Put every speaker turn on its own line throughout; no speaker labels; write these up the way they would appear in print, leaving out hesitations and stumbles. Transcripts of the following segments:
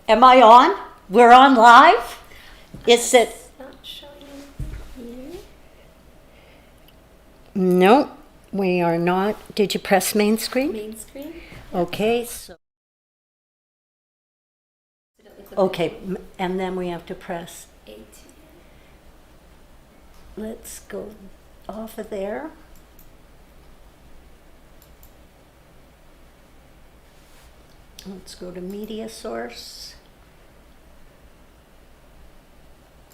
Am I on? We're on live? Is it?
It's not showing here.
No, we are not. Did you press main screen?
Main screen.
Okay, so. Okay, and then we have to press.
8.
Let's go off of there. Let's go to media source.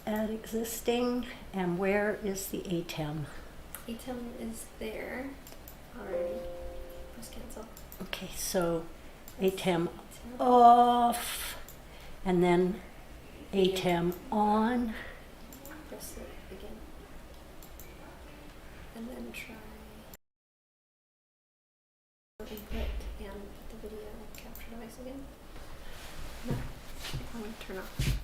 Add existing, and where is the ATEM?
ATEM is there already. Press cancel.
Okay, so ATEM off, and then ATEM on.
Press it again. And then try input and put the video capture device again. No, I want to turn off.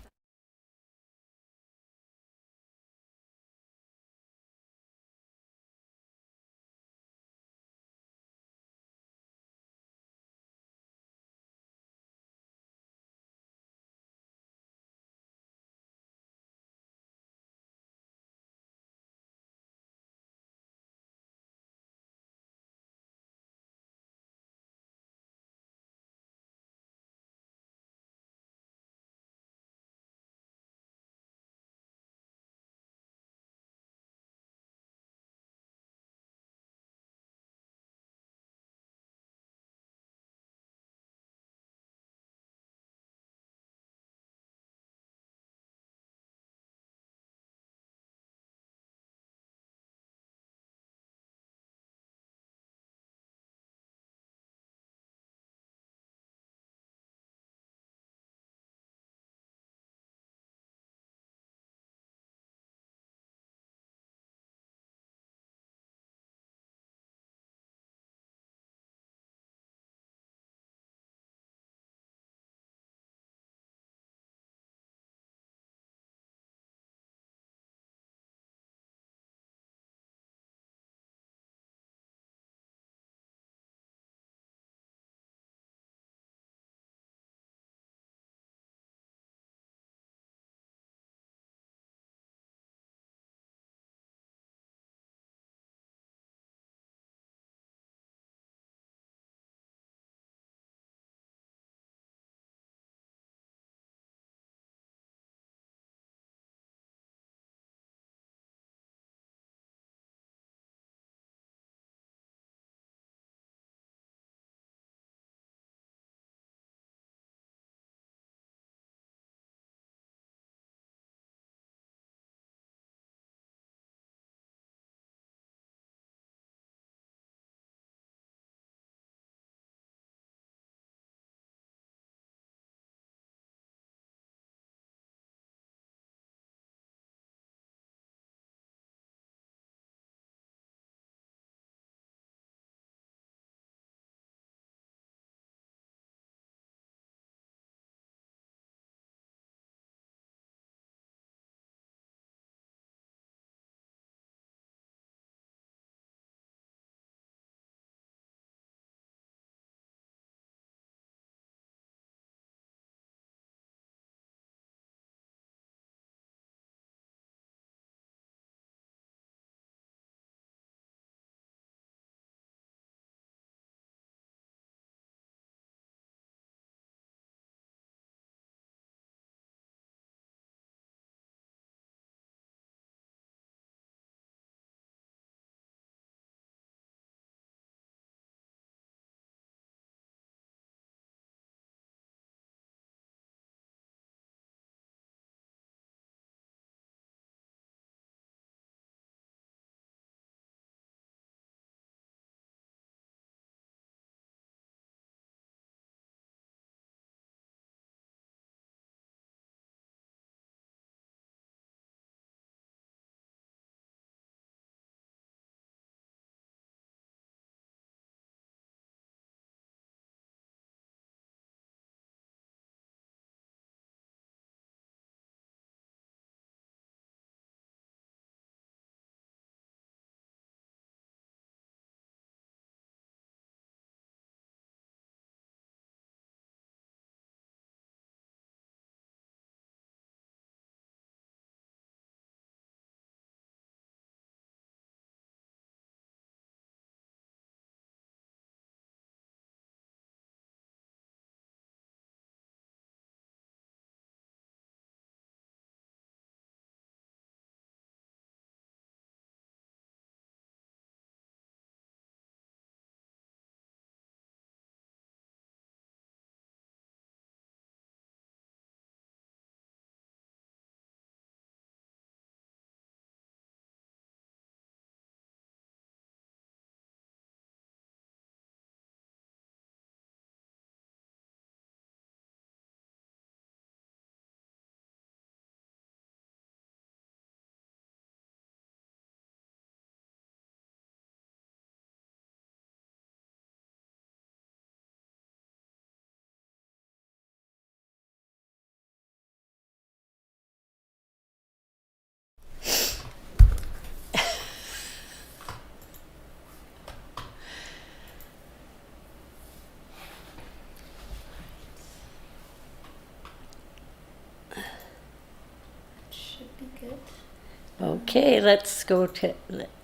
Okay, let's go to,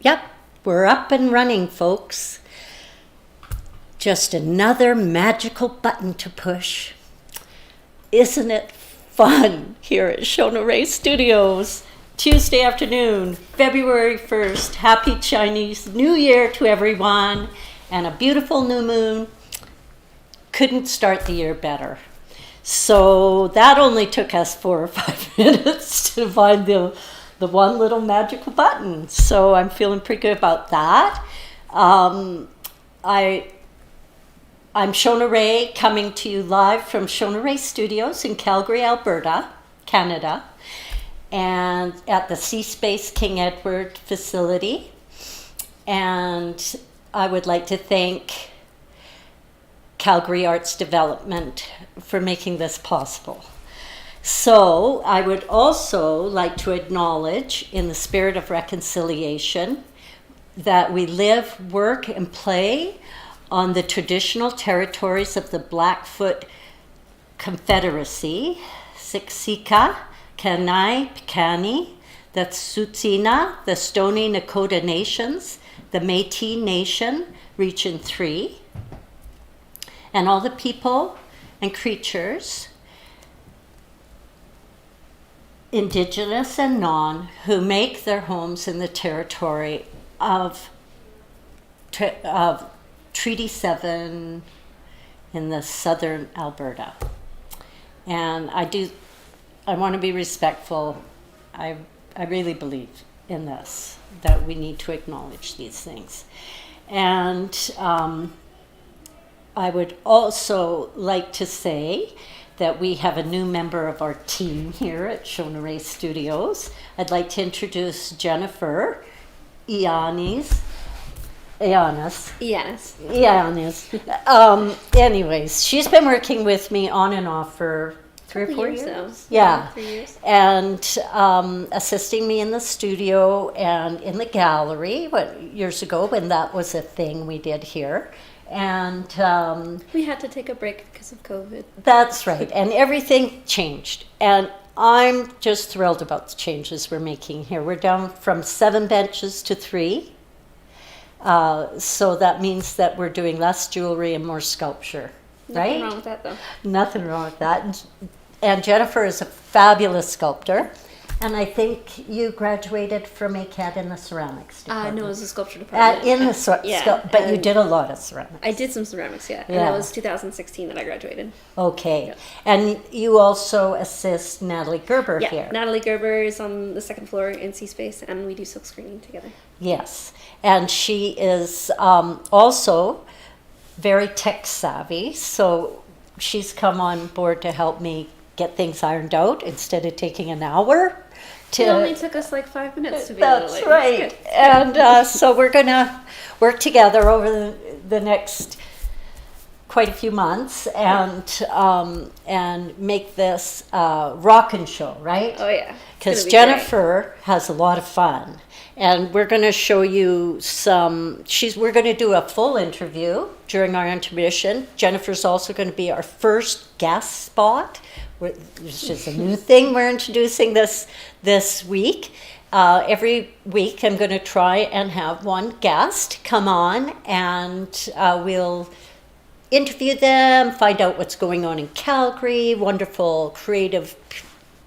yep, we're up and running, folks. Just another magical button to push. Isn't it fun here at Shona Ray Studios? Tuesday afternoon, February 1st. Happy Chinese New Year to everyone and a beautiful new moon. Couldn't start the year better. So that only took us 4 or 5 minutes to find the one little magical button. So I'm feeling pretty good about that. I'm Shona Ray, coming to you live from Shona Ray Studios in Calgary, Alberta, Canada, and at the C-Space King Edward facility. And I would like to thank Calgary Arts Development for making this possible. So I would also like to acknowledge, in the spirit of reconciliation, that we live, work, and play on the traditional territories of the Blackfoot Confederacy, Siksika, Kainai, Piikani, the Tsuut'ina, the Stoney Nakoda Nations, the Métis Nation, Region 3, and all the people and creatures, Indigenous and non, who make their homes in the territory of Treaty 7 in the southern Alberta. And I want to be respectful. I really believe in this, that we need to acknowledge these things. And I would also like to say that we have a new member of our team here at Shona Ray Studios. I'd like to introduce Jennifer Illanes. Anyways, she's been working with me on and off for 3 or 4 years. Yeah.
3 years.
And assisting me in the studio and in the gallery years ago when that was a thing we did here. And
we had to take a break because of COVID.
That's right. And everything changed. And I'm just thrilled about the changes we're making here. We're down from 7 benches to 3. So that means that we're doing less jewelry and more sculpture, right?
Nothing wrong with that, though.
Nothing wrong with that. And Jennifer is a fabulous sculptor. And I think you graduated from ACAD in the ceramics department.
No, it was the sculpture department.
But you did a lot of ceramics.
I did some ceramics, yeah. And that was 2016 that I graduated.
Okay.
Yep.
And you also assist Natalie Gerber here.
Yeah, Natalie Gerber is on the second floor in C-Space, and we do silk screening together.
Yes. And she is also very tech savvy, so she's come on board to help me get things ironed out instead of taking an hour.
It only took us like 5 minutes to be able to.
That's right. And so we're going to work together over the next quite a few months and make this rockin' show, right?
Oh, yeah.
Because Jennifer has a lot of fun. And we're going to show you we're going to do a full interview during our intermission. Jennifer's also going to be our first guest spot. It's just a new thing we're introducing this week. Every week I'm going to try and have one guest come on, and we'll interview them, find out what's going on in Calgary, wonderful creative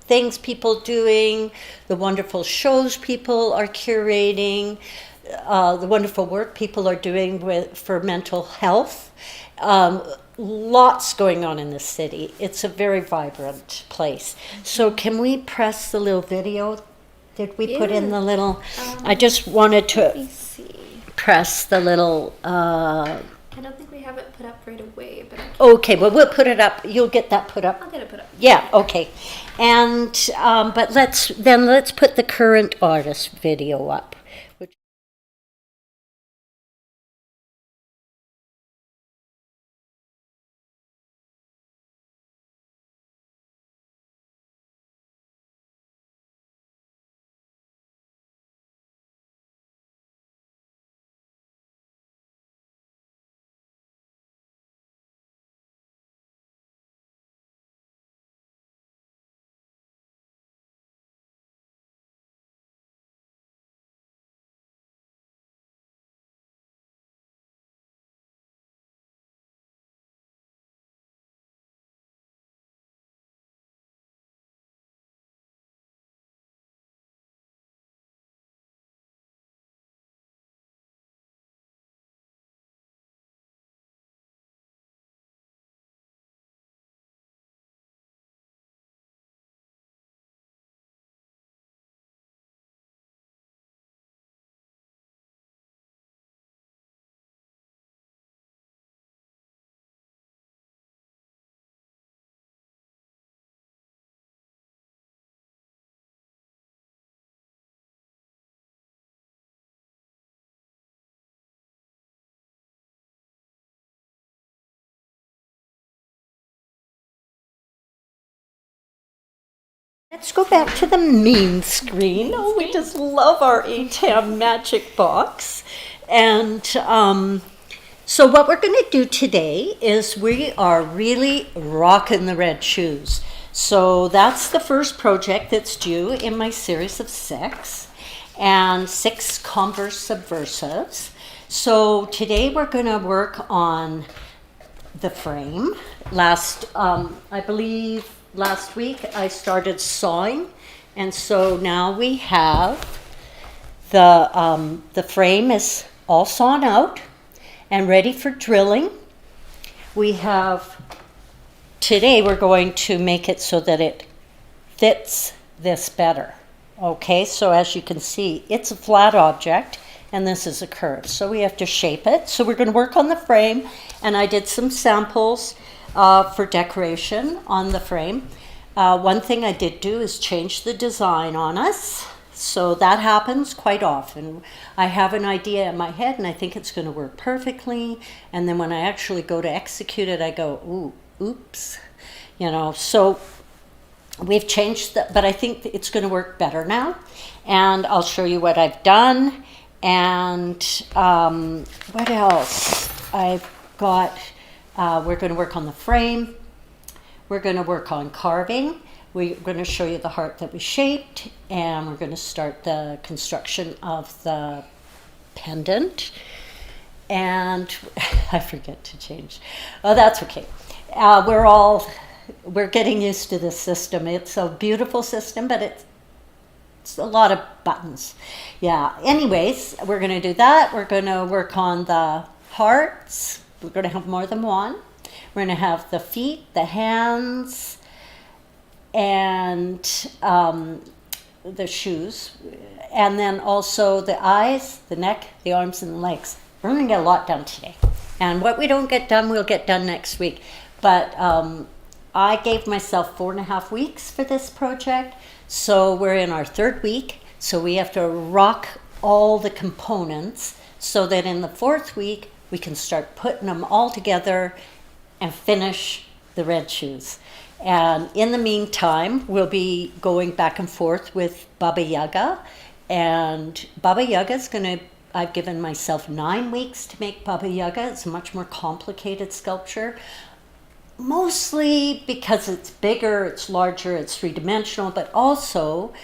things people doing, the wonderful shows people are curating, the wonderful work people are doing for mental health. Lots going on in the city. It's a very vibrant place. So can we press the little video? Did we put in the little, I just wanted to press the little,
I don't think we have it put up right away, but
okay, well we'll put it up. You'll get that put up.
I'll get it put up.
Yeah, okay. And but let's put the current artist video up. Let's go back to the main screen. Oh, we just love our ATAM magic box. And so what we're going to do today is we are really rocking the red shoes. So that's the first project that's due in my series of 6, and 6 Converse Subversives. So today we're going to work on the frame. I believe last week I started sawing, and so now we have the frame is all sawn out and ready for drilling. Today we're going to make it so that it fits this better. Okay, so as you can see, it's a flat object and this is a curve, so we have to shape it. So we're going to work on the frame, and I did some samples for decoration on the frame. One thing I did do is change the design on us. So that happens quite often. I have an idea in my head and I think it's going to work perfectly. And then when I actually go to execute it, I go, ooh, oops. So we've changed that, but I think it's going to work better now. And I'll show you what I've done. And what else? I've got, we're going to work on the frame. We're going to work on carving. We're going to show you the heart that we shaped, and we're going to start the construction of the pendant. And I forget to change. Oh, that's okay. We're getting used to this system. It's a beautiful system, but it's a lot of buttons. Yeah. Anyways, we're going to do that. We're going to work on the hearts. We're going to have more than one. We're going to have the feet, the hands, and the shoes, and then also the eyes, the neck, the arms, and the legs. We're going to get a lot done today. And what we don't get done, we'll get done next week. But I gave myself 4.5 weeks for this project. So we're in our 3rd week. So we have to rock all the components so that in the 4th week, we can start putting them all together and finish the red shoes. And in the meantime, we'll be going back and forth with Baba Yaga. And Baba Yaga's I've given myself 9 weeks to make Baba Yaga. It's a much more complicated sculpture. Mostly because it's bigger, it's larger, it's 3-dimensional, but also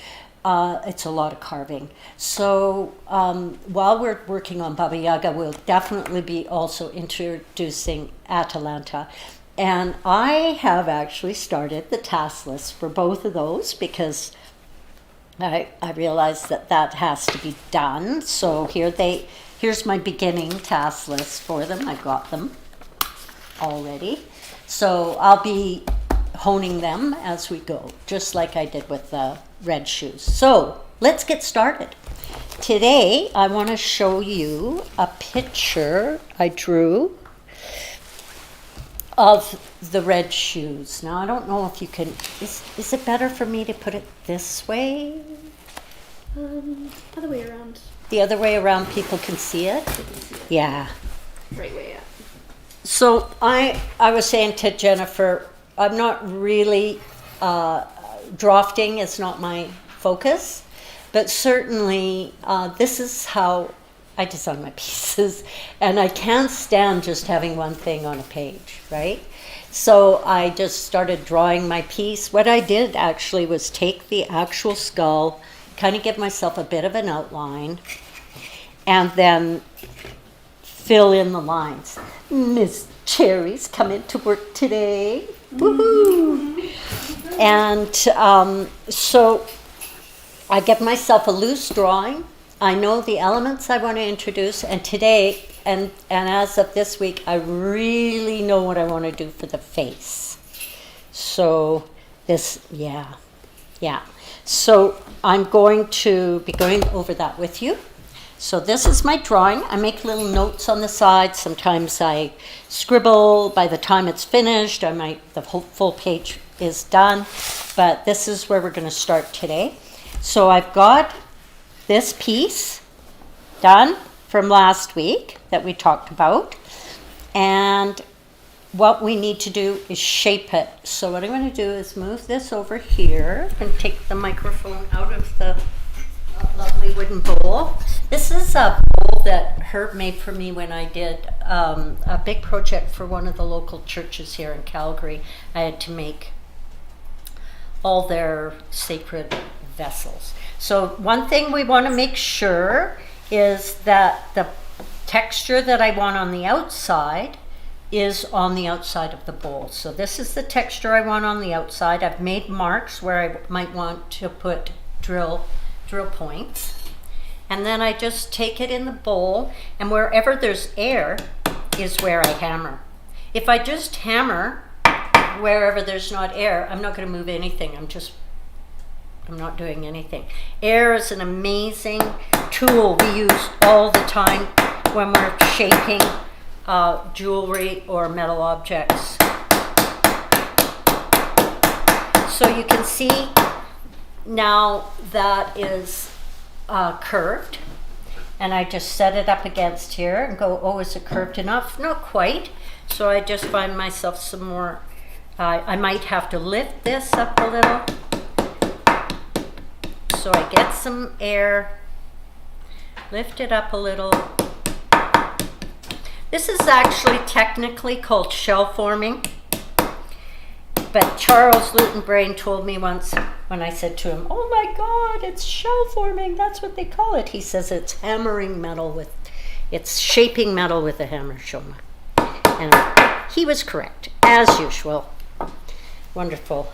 it's a lot of carving. So while we're working on Baba Yaga, we'll definitely be also introducing Atalanta. And I have actually started the task list for both of those because I realized that has to be done. So here's my beginning task list for them. I got them already. So I'll be honing them as we go, just like I did with the red shoes. So let's get started. Today I want to show you a picture I drew of the red shoes. Now I don't know if you can, is it better for me to put it this way?
Other way around.
The other way around, people can see it? Yeah.
Right way up.
So I was saying to Jennifer, I'm not really, drafting is not my focus, but certainly this is how I design my pieces, and I can't stand just having one thing on a page, right? So I just started drawing my piece. What I did actually was take the actual skull, kind of give myself a bit of an outline, and then fill in the lines. Miss Cherry's coming to work today. Woohoo! And so I give myself a loose drawing. I know the elements I want to introduce, and today, and as of this week, I really know what I want to do for the face. So yeah. So I'm going to be going over that with you. So this is my drawing. I make little notes on the side. Sometimes I scribble. By the time it's finished, the whole full page is done. But this is where we're going to start today. So I've got this piece done from last week that we talked about. And what we need to do is shape it. So what I'm going to do is move this over here and take the microphone out of the lovely wooden bowl. This is a bowl that Herb made for me when I did a big project for one of the local churches here in Calgary. I had to make all their sacred vessels. So one thing we want to make sure is that the texture that I want on the outside is on the outside of the bowl. So this is the texture I want on the outside. I've made marks where I might want to put drill points. And then I just take it in the bowl, and wherever there's air is where I hammer. If I just hammer wherever there's not air, I'm not going to move anything. I'm not doing anything. Air is an amazing tool we use all the time when we're shaping jewelry or metal objects. So you can see now that is curved, and I just set it up against here and go, oh, is it curved enough? Not quite. So I just find myself some more, I might have to lift this up a little. So I get some air, lift it up a little. This is actually technically called shell forming, but Charles Lutenbrain told me once when I said to him, oh my God, it's shell forming, that's what they call it. He says it's it's shaping metal with a hammer, Shoma. And he was correct, as usual. Wonderful.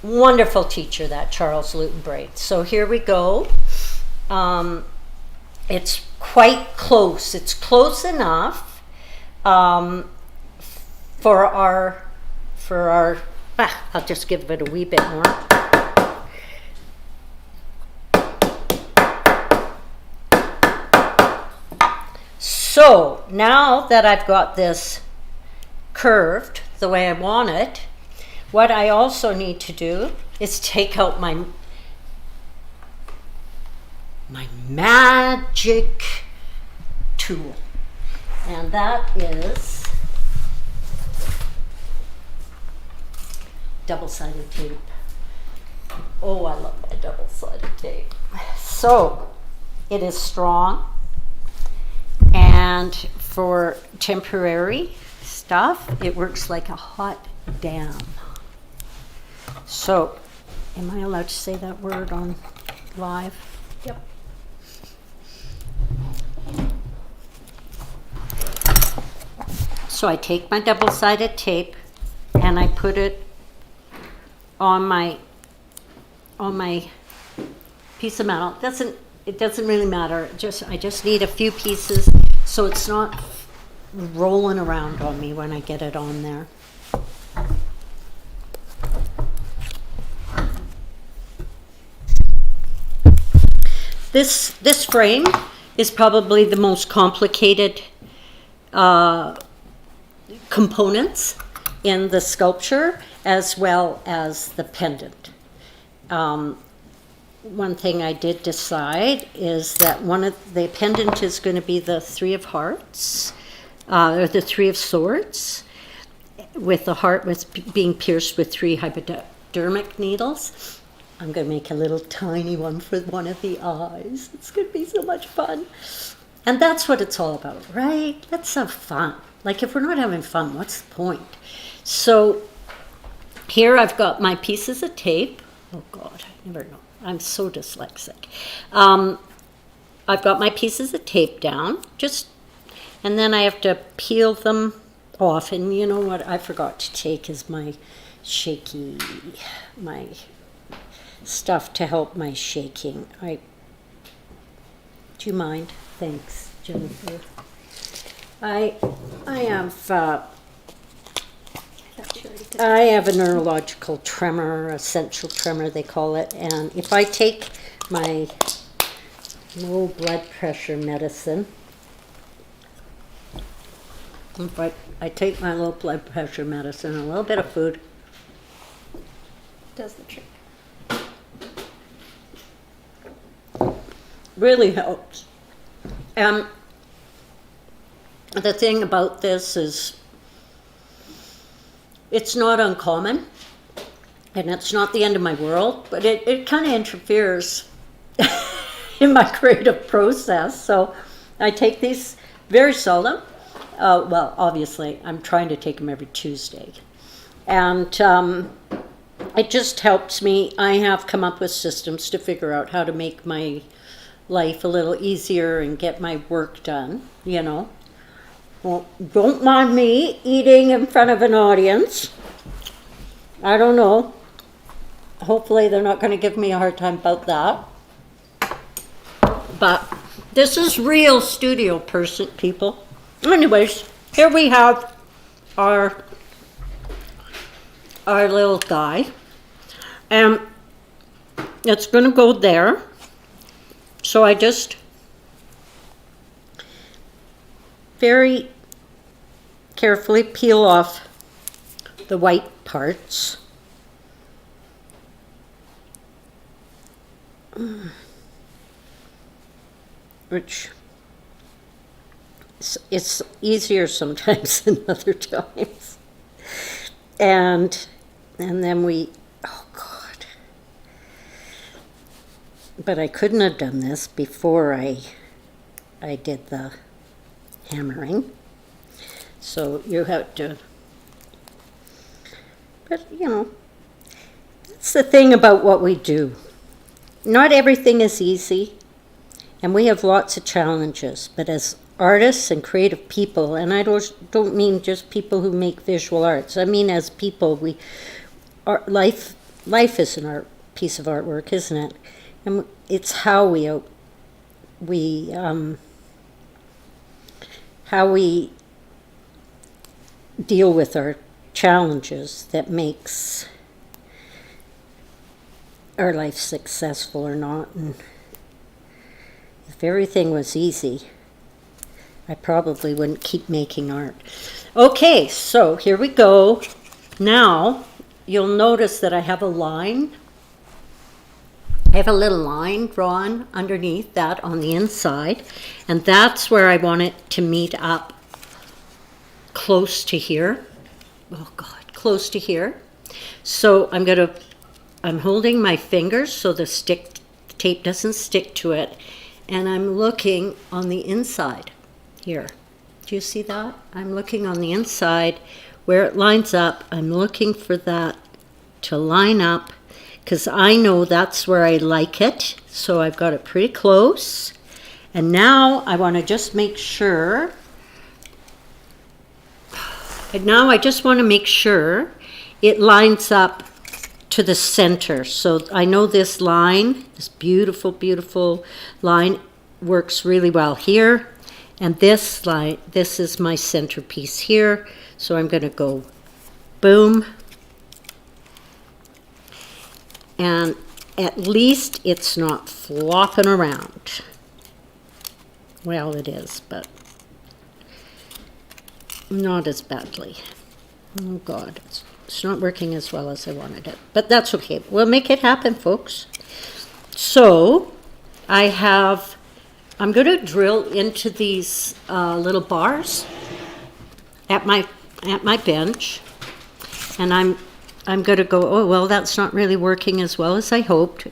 Wonderful teacher, that Charles Lutenbrain. So here we go. It's quite close. It's close enough for our. I'll just give it a wee bit more. So now that I've got this curved the way I want it, what I also need to do is take out my magic tool, and that is double-sided tape. Oh, I love my double-sided tape. So it is strong, and for temporary stuff, it works like a hot damn. So, am I allowed to say that word on live?
Yep.
So I take my double-sided tape and I put it on my piece of metal. It doesn't really matter. I just need a few pieces so it's not rolling around on me when I get it on there. This frame is probably the most complicated components in the sculpture, as well as the pendant. One thing I did decide is that one of the pendant is going to be the Three of Hearts, or the Three of Swords, with the heart being pierced with 3 hypodermic needles. I'm going to make a little tiny one for one of the eyes. It's going to be so much fun. And that's what it's all about, right? Let's have fun. Like, if we're not having fun, what's the point? So here I've got my pieces of tape. Oh, God, I never know. I'm so dyslexic. I've got my pieces of tape down, and then I have to peel them off. And you know what I forgot to take is my stuff to help my shaking. Do you mind? Thanks, Jennifer. I have a neurological tremor, essential tremor they call it, and if I take my low blood pressure medicine, I take my low blood pressure medicine, a little bit of food
Does the trick.
really helps. The thing about this is it's not uncommon, and it's not the end of my world, but it kind of interferes in my creative process. So I take these very seldom. Well, obviously, I'm trying to take them every Tuesday. And it just helps me. I have come up with systems to figure out how to make my life a little easier and get my work done, you know. Well, don't mind me eating in front of an audience. I don't know. Hopefully they're not going to give me a hard time about that. But this is real studio people. Anyways, here we have our little guy. And it's going to go there. So I just very carefully peel off the white parts. Which it's easier sometimes than other times. And then we, oh God. But I couldn't have done this before I did the hammering. So you have to, but you know, that's the thing about what we do. Not everything is easy, and we have lots of challenges, but as artists and creative people, and I don't mean just people who make visual arts, I mean as people, life is an art piece of artwork, isn't it? And it's how we deal with our challenges that makes our life successful or not. And if everything was easy, I probably wouldn't keep making art. Okay, so here we go. Now, you'll notice that I have a line. I have a little line drawn underneath that on the inside, and that's where I want it to meet up close to here. Oh God, close to here. So I'm holding my fingers so the tape doesn't stick to it, and I'm looking on the inside here. Do you see that? I'm looking on the inside where it lines up. I'm looking for that to line up because I know that's where I like it. So I've got it pretty close. And now I want to just make sure. And now I just want to make sure it lines up to the center. So I know this line, this beautiful, beautiful line, works really well here. And this line, this is my centerpiece here. So I'm going to go boom. And at least it's not flopping around. Well, it is, but not as badly. Oh God, it's not working as well as I wanted it, but that's okay. We'll make it happen, folks. So I'm going to drill into these little bars at my bench, and I'm going to go, oh, well, that's not really working as well as I hoped.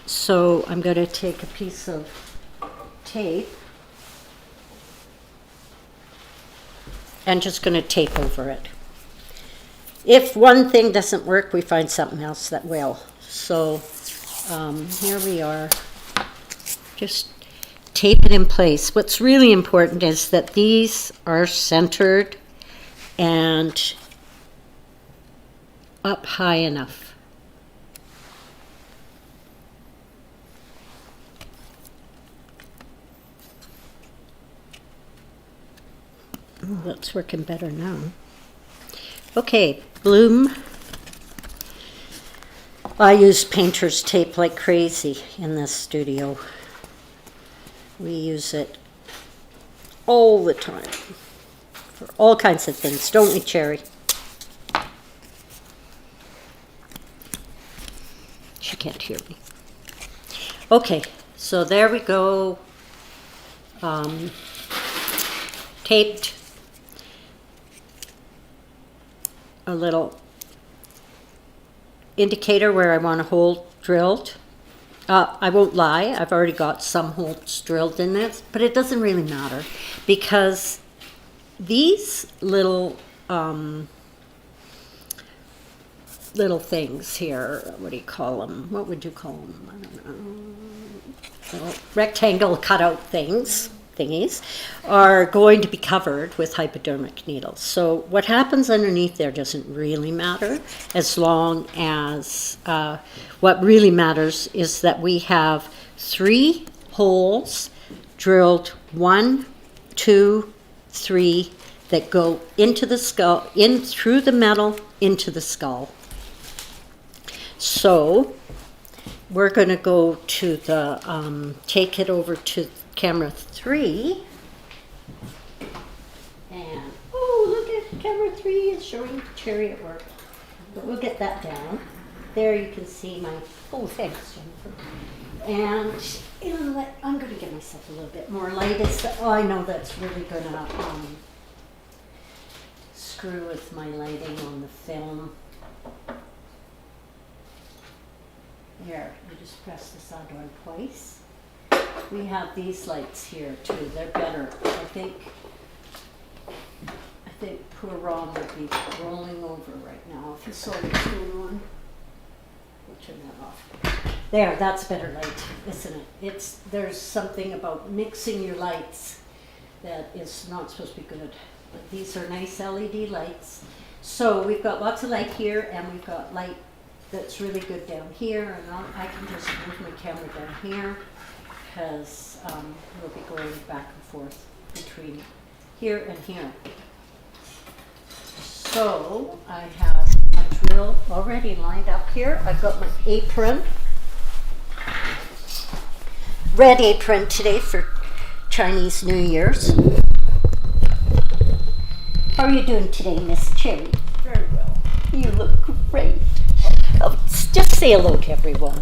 So I'm going to take a piece of tape and just going to tape over it. If one thing doesn't work, we find something else that will. So here we are. Just tape it in place. What's really important is that these are centered and up high enough. Oh, that's working better now. Okay, bloom. I use painter's tape like crazy in this studio. We use it all the time for all kinds of things, don't we, Cherry? She can't hear me. Okay, so there we go. Taped. a little indicator where I want a hole drilled. I won't lie, I've already got some holes drilled in this, but it doesn't really matter because these little little things here, what do you call them? What would you call them? I don't know. Little rectangle cutout thingies are going to be covered with hypodermic needles. So what happens underneath there doesn't really matter, as long as what really matters is that we have 3 holes drilled, 1, 2, 3, that go into the skull, in through the metal into the skull. So we're going to go to the, take it over to camera 3. And, oh, look at camera 3 is showing Cherry at work. But we'll get that down. There you can see my, oh, thanks, Jennifer. And I'm going to give myself a little bit more light. I know that's really going to screw with my lighting on the film. There, you just press this on twice. We have these lights here too. They're better. I think poor Ron would be rolling over right now if he saw this going on. We'll turn that off. There, that's better light, isn't it? There's something about mixing your lights that is not supposed to be good. But these are nice LED lights. So we've got lots of light here, and we've got light that's really good down here, and I can just move my camera down here because we'll be going back and forth between here and here. So I have a drill already lined up here. I've got my apron, red apron today for Chinese New Year's. How are you doing today, Miss Cherry?
Very well.
You look great. Oh, just say hello to everyone.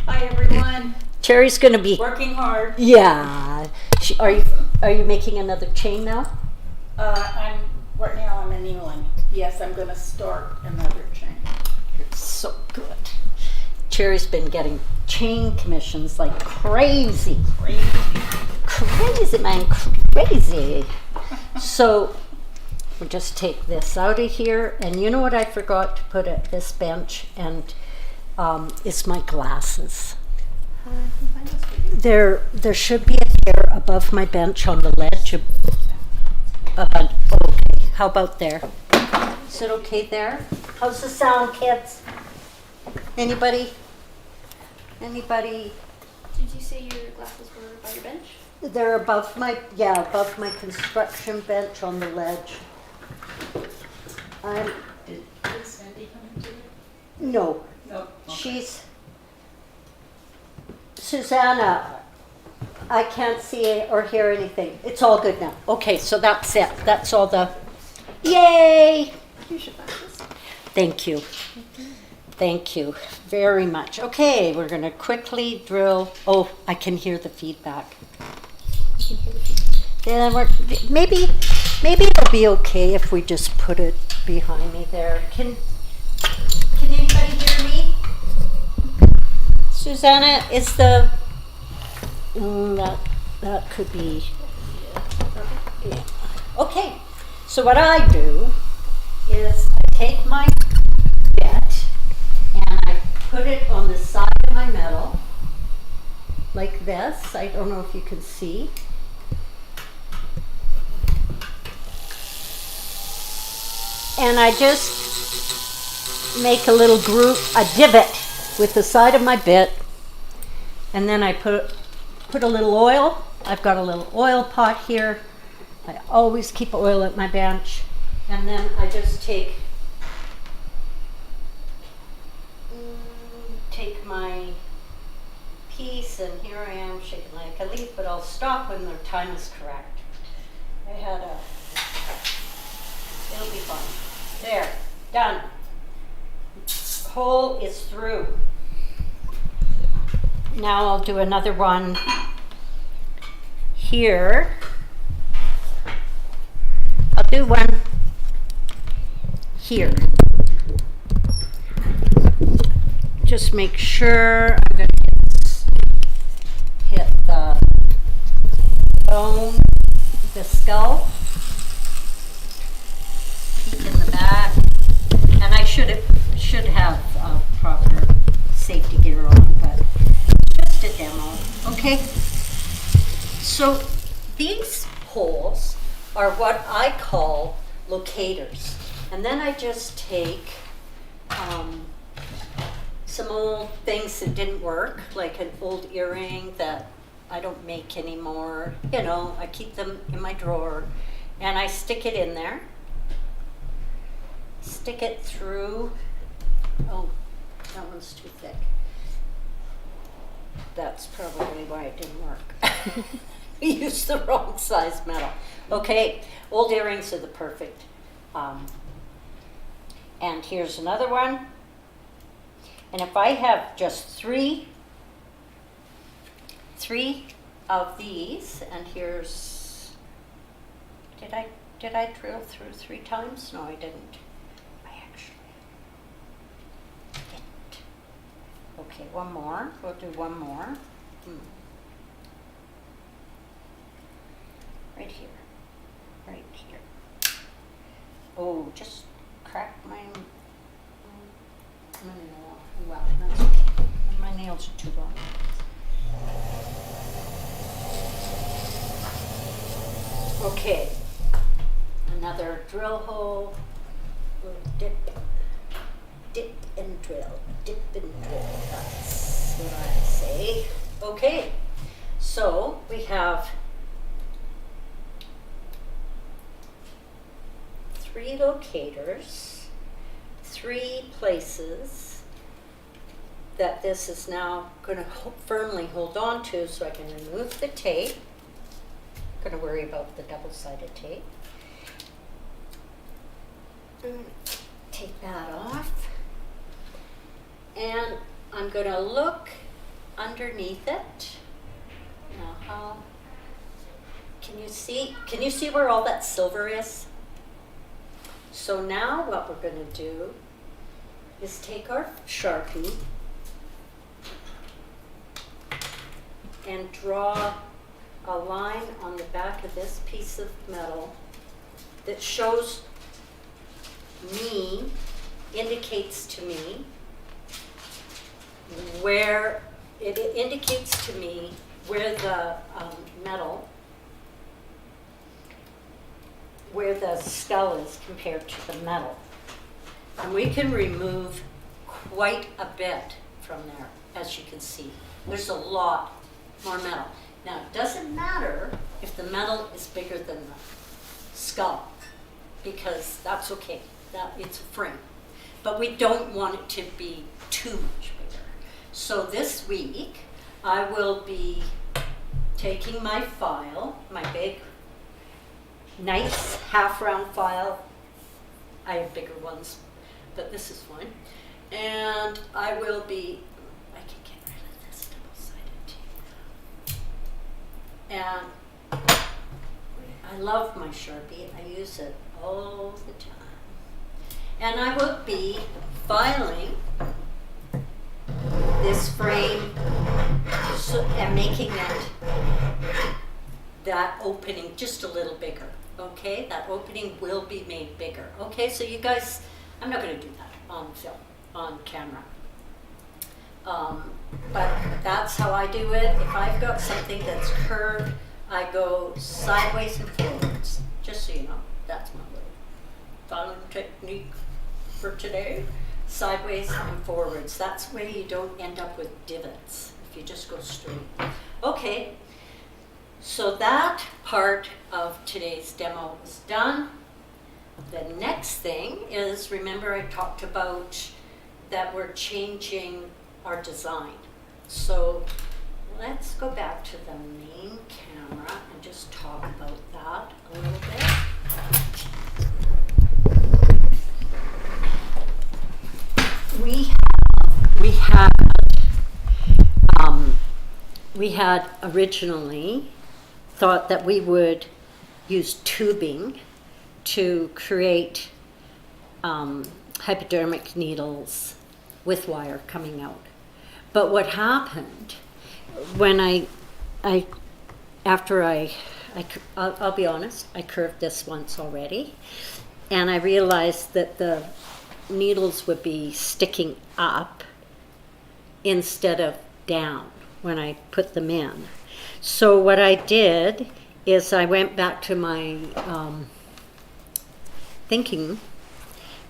Hi everyone.
Cherry's going to be
Working hard.
Yeah. Are you making another chain now?
Right now I'm in Illanes. Yes, I'm going to start another chain.
You're so good. Cherry's been getting chain commissions like crazy. Crazy, man, crazy. So we'll just take this out of here, and you know what I forgot to put at this bench, and is my glasses. There should be a chair above my bench on the ledge. Okay, how about there? Is it okay there? How's the sound, kids? Anybody?
Did you say your glasses were by your bench?
They're above my construction bench on the ledge.
Did Sandy come into it?
No,
No. Okay.
she's Susanna. I can't see or hear anything. It's all good now. Okay, so that's it. That's all the. Yay!
Here's your glasses.
Thank you. Thank you very much. Okay, we're going to quickly drill. Oh, I can hear the feedback.
You can hear the feedback.
Then maybe it'll be okay if we just put it behind me there. Can anybody hear me? Susanna, is the that could be. Yeah. Okay. So what I do is I take my bit and I put it on the side of my metal like this. I don't know if you can see. And I just make a little groove, a divot with the side of my bit, and then I put a little oil. I've got a little oil pot here. I always keep oil at my bench, and then I just take my piece, and here I am shaking like a leaf, but I'll stop when the time is correct. It'll be fun. There, done. Hole is through. Now I'll do another one here. I'll do one here. Just make sure I'm going to hit the dome, the skull, peek in the back, and I should have proper safety gear on, but just a demo. Okay, so these holes are what I call locators, and then I just take some old things that didn't work, like an old earring that I don't make anymore. You know, I keep them in my drawer, and I stick it in there. Stick it through. Oh, that one's too thick. That's probably why it didn't work. We used the wrong size metal. Okay, old earrings are the perfect. And here's another one. And if I have just three of these, and here's, did I drill through 3 times? No, I didn't. I actually didn't. Okay, one more. We'll do one more. Right here. Right here. Oh, just cracked my nail. Well, that's okay. My nails are too long. Okay. Another drill hole. We'll dip and drill. Dip and drill. That's what I say. Okay. So we have 3 locators, 3 places that this is now going to firmly hold on to, so I can remove the tape. I'm going to worry about the double-sided tape. Take that off. And I'm going to look underneath it. Now, how can you see where all that silver is? So now what we're going to do is take our Sharpie and draw a line on the back of this piece of metal that shows me, indicates to me where, it indicates to me where the metal, where the skull is compared to the metal. And we can remove quite a bit from there, as you can see. There's a lot more metal. Now, it doesn't matter if the metal is bigger than the skull, because that's okay. It's a frame. But we don't want it to be too much bigger. So this week, I will be taking my file, my big, nice half-round file. I have bigger ones, but this is fine. And I will be, I can get rid of this double-sided tape. And I love my Sharpie. I use it all the time. And I will be filing this frame and making that opening just a little bigger. Okay, that opening will be made bigger. Okay, so you guys, I'm not going to do that on film, on camera. But that's how I do it. If I've got something that's curved, I go sideways and forwards. Just so you know, that's my little filing technique for today. Sideways and forwards. That's the way you don't end up with divots if you just go straight. Okay. So that part of today's demo is done. The next thing is, remember I talked about that we're changing our design. So let's go back to the main camera and just talk about that a little bit. We had originally thought that we would use tubing to create hypodermic needles with wire coming out. But what happened when I'll be honest, I curved this once already, and I realized that the needles would be sticking up instead of down when I put them in. So what I did is I went back to my thinking,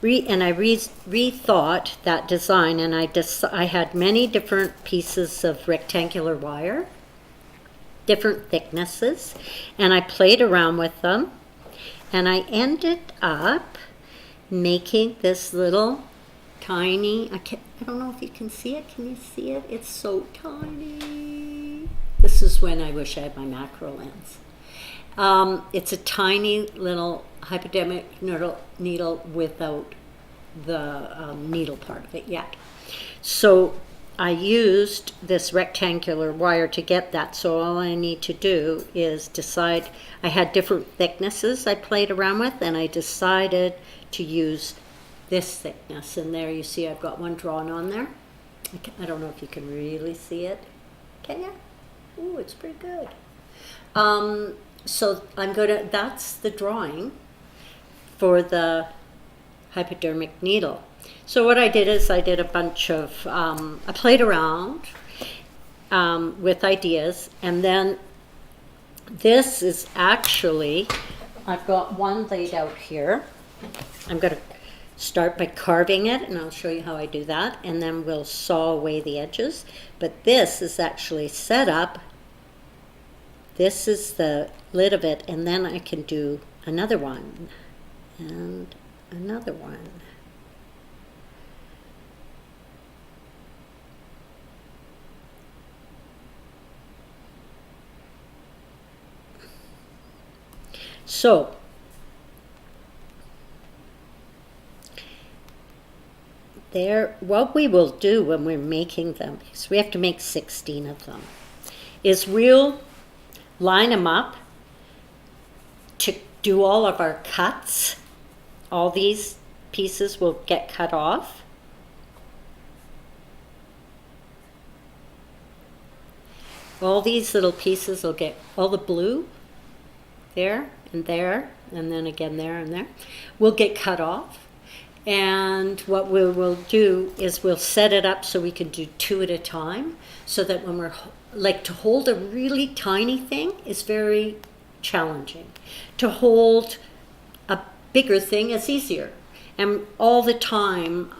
and I rethought that design, and I had many different pieces of rectangular wire, different thicknesses, and I played around with them, and I ended up making this little tiny, I don't know if you can see it. Can you see it? It's so tiny. This is when I wish I had my macro lens. It's a tiny little hypodermic needle without the needle part of it yet. So I used this rectangular wire to get that. So all I need to do is decide. I had different thicknesses I played around with, and I decided to use this thickness. And there you see I've got one drawn on there. I don't know if you can really see it. Can you? Ooh, it's pretty good. So that's the drawing for the hypodermic needle. So what I did is I did a bunch of, I played around with ideas, and then this is actually, I've got one laid out here. I'm going to start by carving it, and I'll show you how I do that, and then we'll saw away the edges. But this is actually set up. This is the lid of it, and then I can do another one and another one. So what we will do when we're making them, because we have to make 16 of them, is we'll line them up to do all of our cuts. All these pieces will get cut off. All these little pieces will get, all the blue there, and then again there and there, will get cut off. And what we will do is we'll set it up so we can do 2 at a time, so that when we're, like, to hold a really tiny thing is very challenging. To hold a bigger thing is easier. And all the time,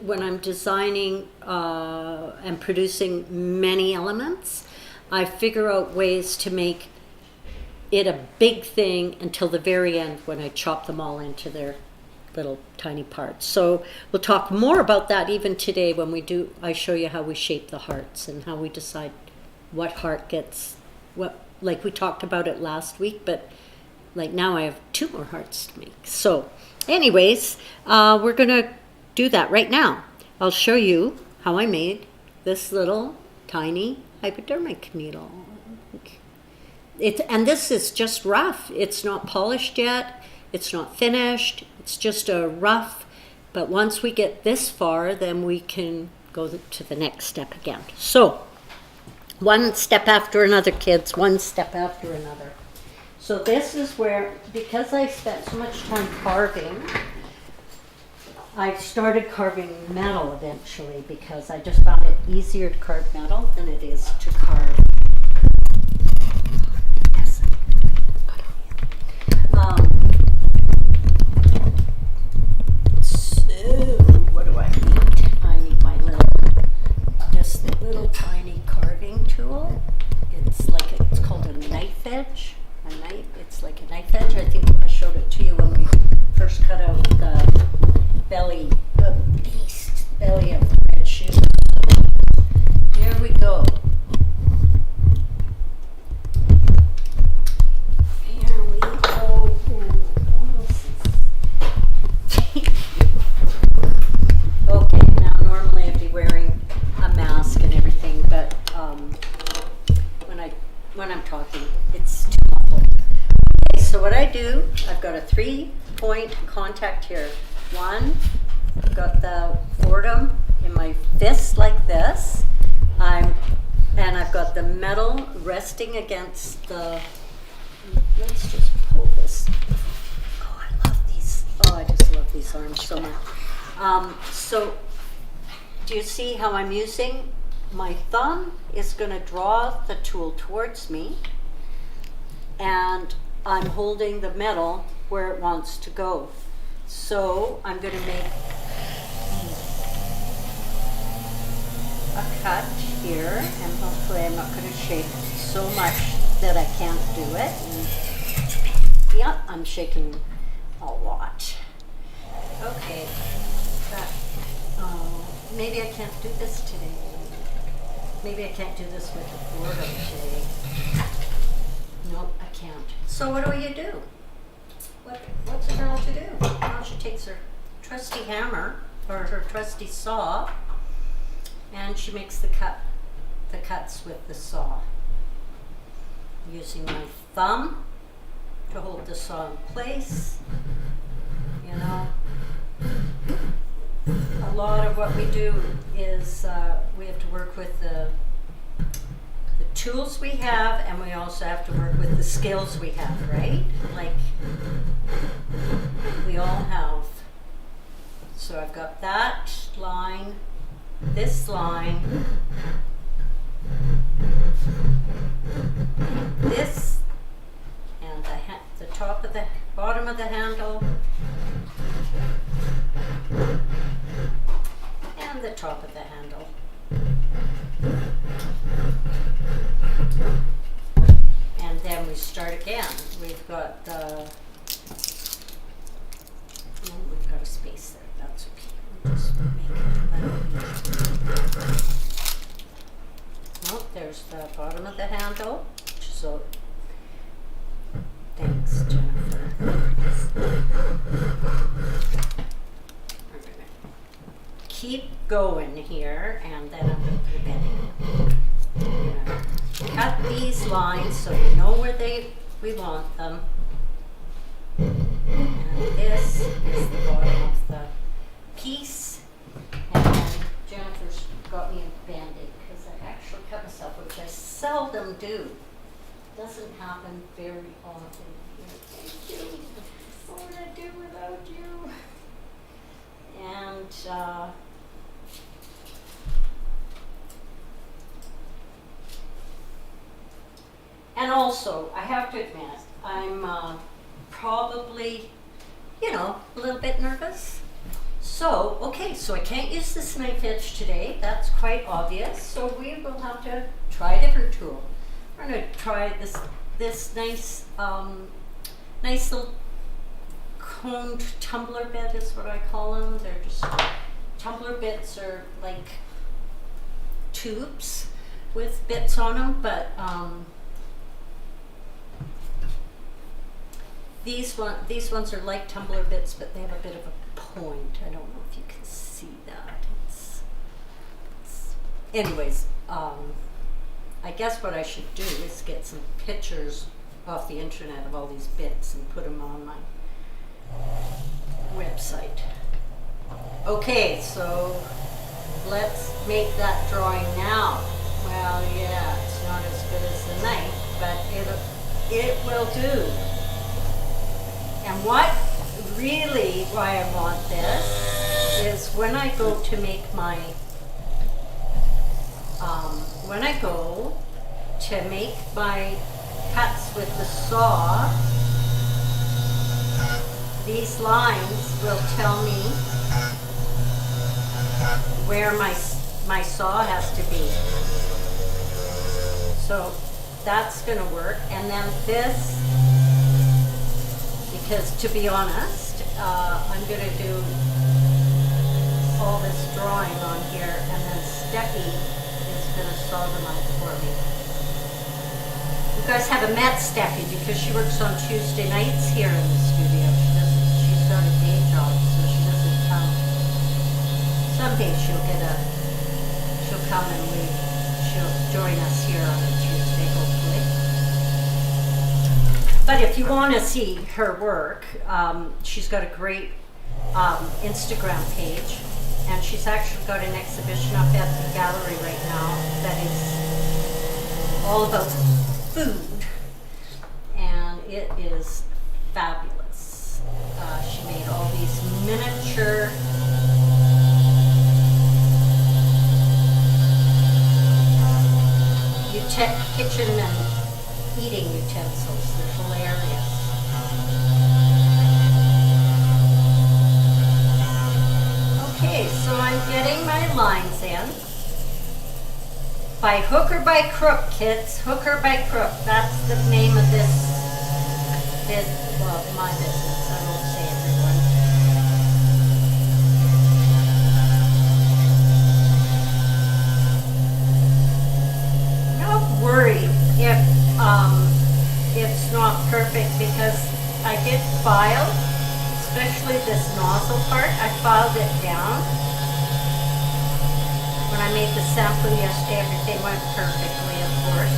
when I'm designing and producing many elements, I figure out ways to make it a big thing until the very end when I chop them all into their little tiny parts. So we'll talk more about that even today when I show you how we shape the hearts and how we decide what heart gets what. Like we talked about it last week, but like now I have 2 more hearts to make. So anyways, we're gonna do that right now. I'll show you how I made this little tiny hypodermic needle. And this is just rough. It's not polished yet. It's not finished. It's just a rough. But once we get this far, then we can go to the next step again. So one step after another, kids, one step after another. So this is where, because I spent so much time carving, I started carving metal eventually, because I just found it easier to carve metal than it is to carve. What do I need? I need my this little tiny carving tool. It's called a knife edge. It's like a knife edge. I think I showed it to you when we first cut out the belly, the beast belly of the red shoe. Here we go. Here we go. Okay, now normally I'd be wearing a mask and everything, but when I'm talking, it's too muffled. Okay, so what I do, I've got a 3 point contact here. One, I've got the boredom in my fist like this. And I've got the metal resting against the, let's just pull this. Oh, I love these. Oh, I just love these arms so much. So, do you see how I'm using my thumb is going to draw the tool towards me, and I'm holding the metal where it wants to go. So I'm going to make a cut here, and hopefully I'm not going to shake so much that I can't do it. And, yeah, I'm shaking a lot. Okay, maybe I can't do this today. Maybe I can't do this with the boredom today. Nope, I can't. So what do you do? What's a girl to do? Well, she takes her trusty hammer or her trusty saw, and she makes the cuts with the saw. Using my thumb to hold the saw in place. You know, a lot of what we do is we have to work with the tools we have, and we also have to work with the skills we have, right? Like we all have. So I've got that line, this line, this, and the top of the bottom of the handle, and the top of the handle. And then we start again. We've got we've got a space there. That's okay. We'll just make it. Oh, there's the bottom of the handle. So, thanks, Jennifer. I'm gonna keep going here, and then I'm going to put it in. Cut these lines so we know where we want them. And this is the bottom of the piece. And Jennifer's got me a Band-Aid because I actually cut myself, which I seldom do. Doesn't happen very often. Thank you. What would I do without you? And and also, I have to admit, I'm probably, a little bit nervous. So, okay, so I can't use this knife edge today. That's quite obvious. So we will have to try a different tool. We're going to try this nice little coned tumbler bit is what I call them. They're just, tumbler bits are like tubes with bits on them, but these ones are like tumbler bits, but they have a bit of a point. I don't know if you can see that. Anyways, I guess what I should do is get some pictures off the internet of all these bits and put them on my website. Okay, so let's make that drawing now. Well, yeah, it's not as good as the knife, but it will do. And why I want this is when I go to make my cuts with the saw, these lines will tell me where my saw has to be. So that's going to work. And then this, because to be honest, I'm going to do all this drawing on here, and then Steffi is going to saw them out for me. You guys haven't met Steffi because she works on Tuesday nights here in the studio. She's got a day job, so she doesn't come. Someday she'll come and she'll join us here on a Tuesday, hopefully. But if you want to see her work, she's got a great Instagram page, and she's actually got an exhibition up at the gallery right now that is all about food, and it is fabulous. She made all these miniature kitchen and eating utensils. They're hilarious. Okay, so I'm getting my lines in. By hook or by crook, kids. Hook or by crook. That's the name of this well, my business. I won't say everyone. Don't worry if it's not perfect, because I did file, especially this nozzle part. I filed it down. When I made the sample yesterday, everything went perfectly, of course.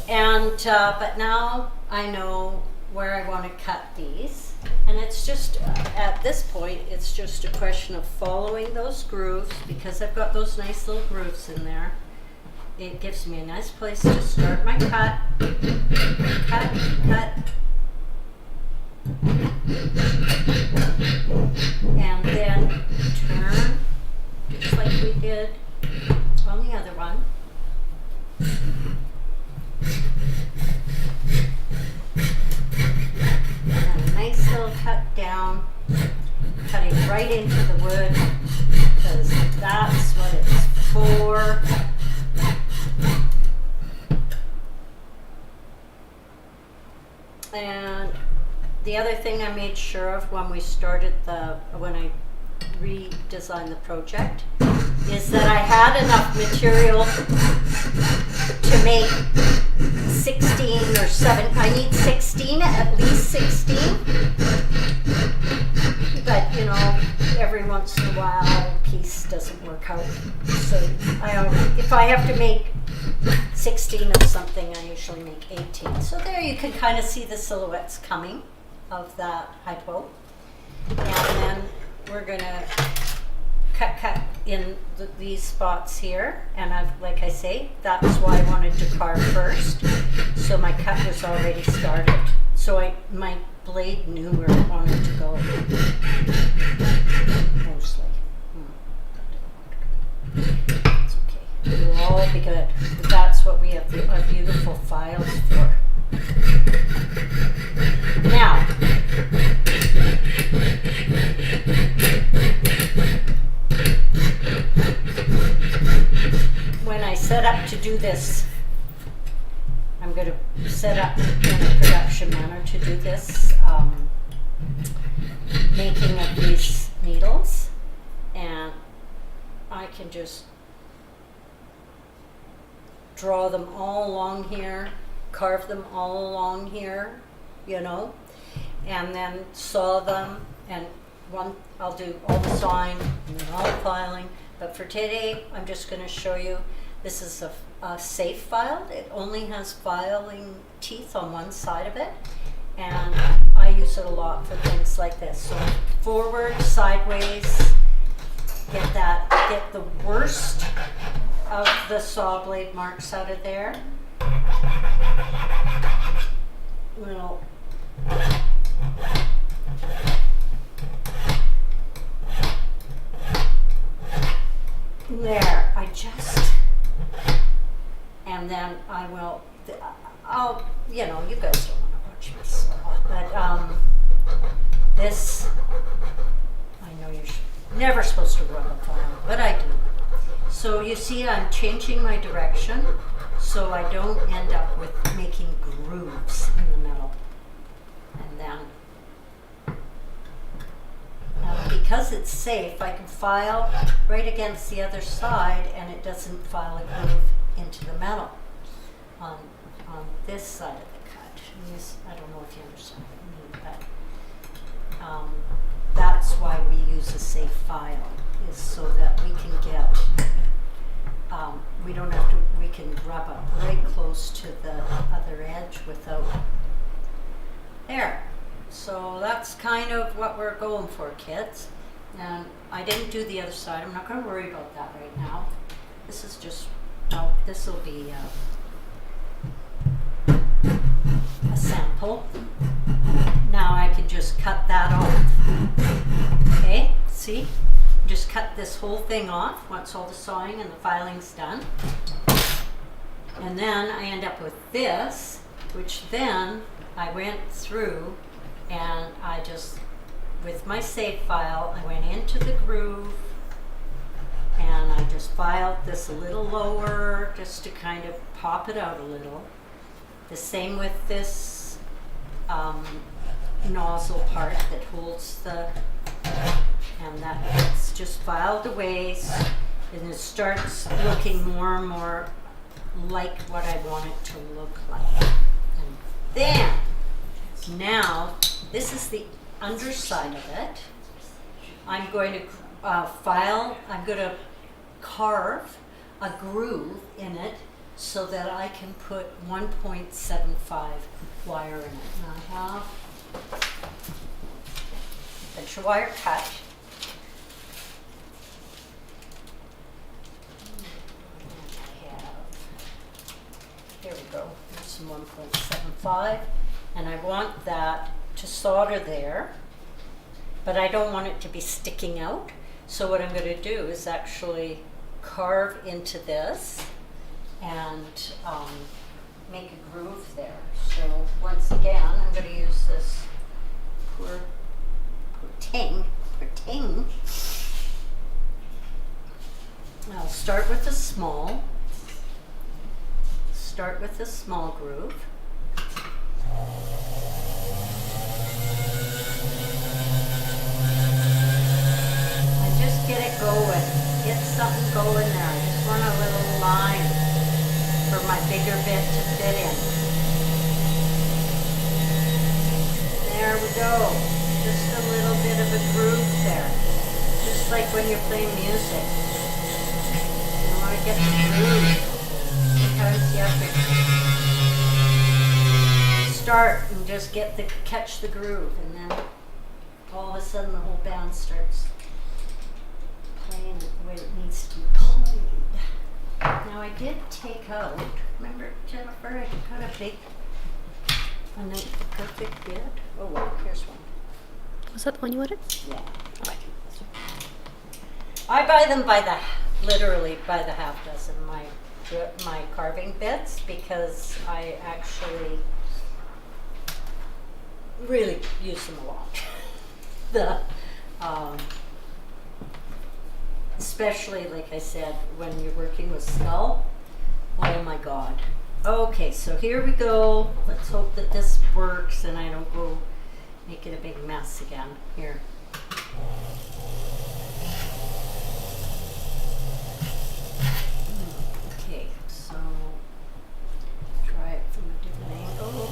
And but now I know where I want to cut these, and it's just at this point it's just a question of following those grooves, because I've got those nice little grooves in there. It gives me a nice place to start my cut, and then turn, just like we did on the other one. And a nice little cut down, cutting right into the wood, because that's what it's for. And the other thing I made sure of when we started when I redesigned the project, is that I had enough material to make 16 or 7. I need 16, at least 16. But you know, every once in a while a piece doesn't work out. So if I have to make 16 of something, I usually make 18. So there you can kind of see the silhouettes coming of that hypo. And then we're gonna cut in these spots here. And like I say, that's why I wanted to carve first. So my cut was already started. So my blade knew where it wanted to go. Mostly. It's okay. It will all be good. That's what we have our beautiful files for. Now, when I set up to do this, I'm going to set up in a production manner to do this making of these needles, and I can just draw them all along here, carve them all along here, you know, and then saw them, and I'll do all the sawing and then all the filing. But for today, I'm just going to show you, this is a safe file. It only has filing teeth on one side of it, and I use it a lot for things like this. So forward, sideways, get the worst of the saw blade marks out of there. Little there, and then I'll, you know, you guys don't want to watch me saw, but this, I know you're never supposed to rub a file, but I do. So you see, I'm changing my direction so I don't end up with making grooves in the middle. And then, because it's safe, I can file right against the other side and it doesn't file a groove into the metal on this side of the cut. I don't know if you understand what I mean, but that's why we use a safe file, is so that we can get, we don't have to, we can rub up right close to the other edge without that's kind of what we're going for, kids. And I didn't do the other side. I'm not going to worry about that right now. This is just, oh, this will be a sample. Now I can just cut that off. Okay, see? Just cut this whole thing off once all the sawing and the filing's done. And then I end up with this, which then I went through and I just, with my save file, I went into the groove and I just filed this a little lower just to kind of pop it out a little. The same with this nozzle part that holds the, and that gets just filed away, and it starts looking more and more like what I want it to look like. And then, now, this is the underside of it. I'm going to I'm going to carve a groove in it so that I can put 1.75 wire in it. And I have a bunch of wire cut. Here we go, there's some 1.75, and I want that to solder there, but I don't want it to be sticking out. So what I'm going to do is actually carve into this and make a groove there. So once again, I'm going to use this poor ting. I'll start with a small groove. And just get it going. Get something going there. I just want a little line for my bigger bit to fit in. There we go. Just a little bit of a groove there. Just like when you're playing music. You want to get the groove. Sometimes you have to start and just catch the groove, and then all of a sudden the whole band starts playing it the way it needs to be played. Now I did take out, remember Jennifer, I cut a nice perfect bit. Oh well, here's one.
Was that the one you wanted?
Yeah. I buy them literally by the half dozen, my carving bits, because I actually really use them a lot. Especially, like I said, when you're working with skull. Oh my God. Okay, so here we go. Let's hope that this works and I don't go making a big mess again. Here. Okay, so try it from a different angle.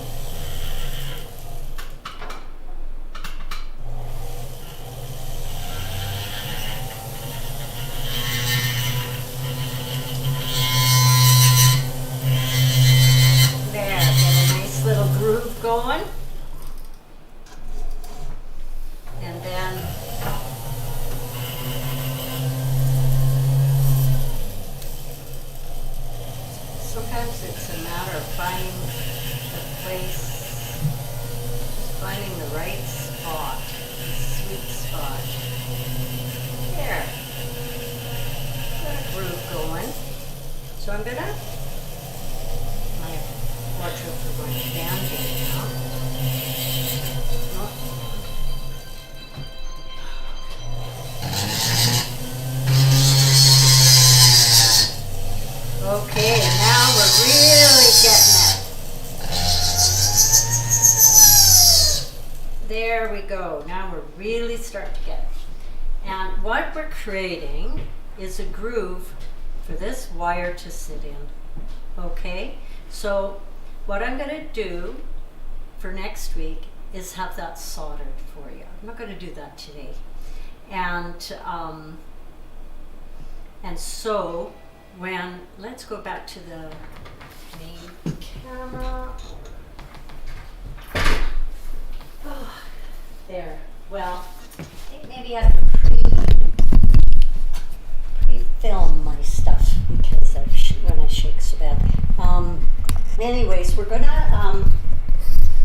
There, get a nice little groove going. And then sometimes it's a matter of finding the place, just finding the right spot, the sweet spot. There. Got a groove going. So I'm gonna, watch out for my banding now. Oh. Okay, now we're really getting it. There we go. Now we're really starting to get it. And what we're creating is a groove for this wire to sit in. Okay? So what I'm going to do for next week is have that soldered for you. I'm not going to do that today. And so let's go back to the main camera. Oh, There. Well, I think maybe I have to pre-film my stuff because when I shake so bad. Anyways, we're gonna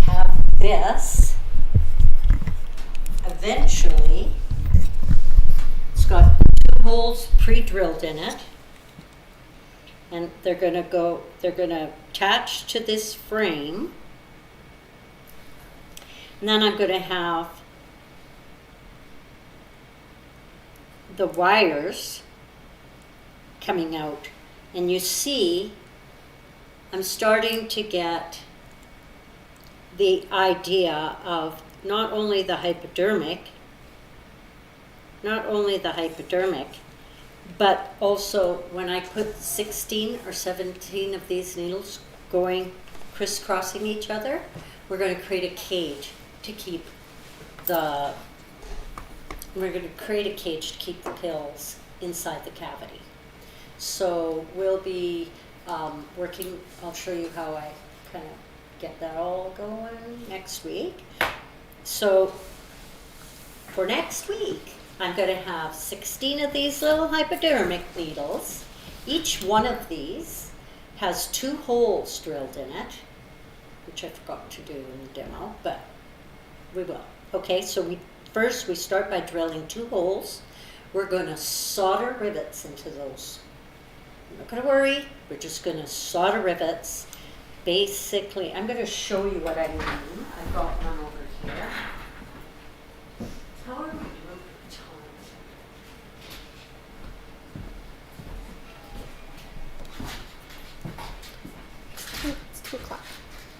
have this eventually. It's got 2 holes pre-drilled in it, and they're gonna attach to this frame. And then I'm going to have the wires coming out. And you see, I'm starting to get the idea of not only the hypodermic, but also when I put 16 or 17 of these needles going crisscrossing each other, we're going to create a cage to keep the pills inside the cavity. So we'll be working, I'll show you how I kind of get that all going next week. So for next week, I'm going to have 16 of these little hypodermic needles. Each one of these has 2 holes drilled in it, which I forgot to do in the demo, but we will. Okay, so we start by drilling 2 holes. We're going to solder rivets into those. I'm not going to worry. We're just going to solder rivets. Basically, I'm going to show you what I mean. I've got one over here. How are we doing for time?
It's 2 o'clock.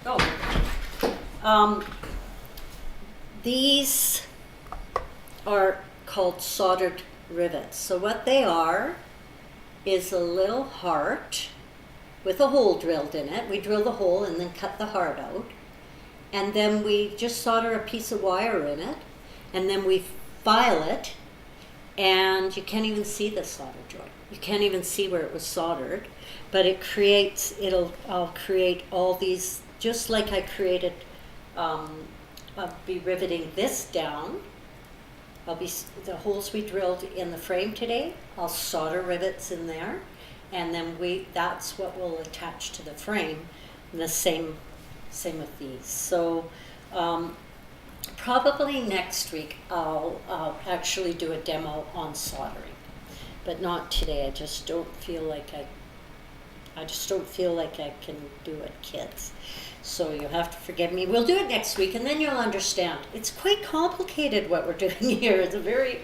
Oh. These are called soldered rivets. So what they are is a little heart with a hole drilled in it. We drill the hole and then cut the heart out. And then we just solder a piece of wire in it. And then we file it. And you can't even see the solder joint. You can't even see where it was soldered. But I'll create all these, just like I created, I'll be riveting this down. The holes we drilled in the frame today, I'll solder rivets in there, and then that's what will attach to the frame. And the same with these. So probably next week I'll actually do a demo on soldering, but not today. I just don't feel like I can do it, kids. So you'll have to forgive me. We'll do it next week, and then you'll understand. It's quite complicated what we're doing here. It's a very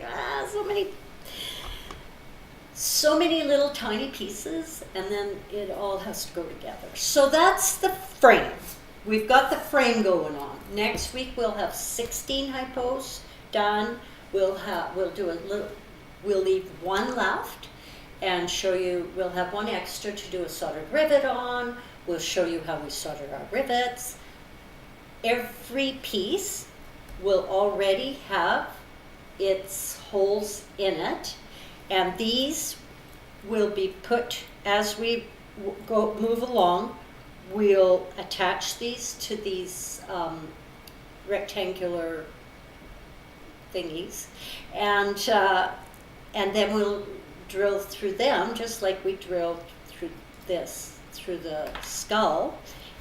so many little tiny pieces, and then it all has to go together. So that's the frame. We've got the frame going on. Next week we'll have 16 hypos done. We'll leave 1 left and show you. We'll have 1 extra to do a soldered rivet on. We'll show you how we solder our rivets. Every piece will already have its holes in it, and these will be put as we move along. We'll attach these to these rectangular thingies, and then we'll drill through them just like we drilled through the skull,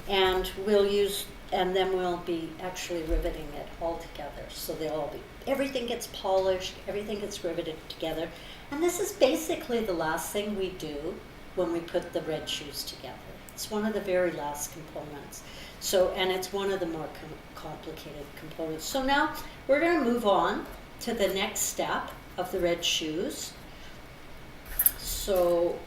and then we'll be actually riveting it all together. So everything gets polished, everything gets riveted together. And this is basically the last thing we do when we put the red shoes together. It's one of the very last components. And it's one of the more complicated components. So now we're going to move on to the next step of the red shoes. So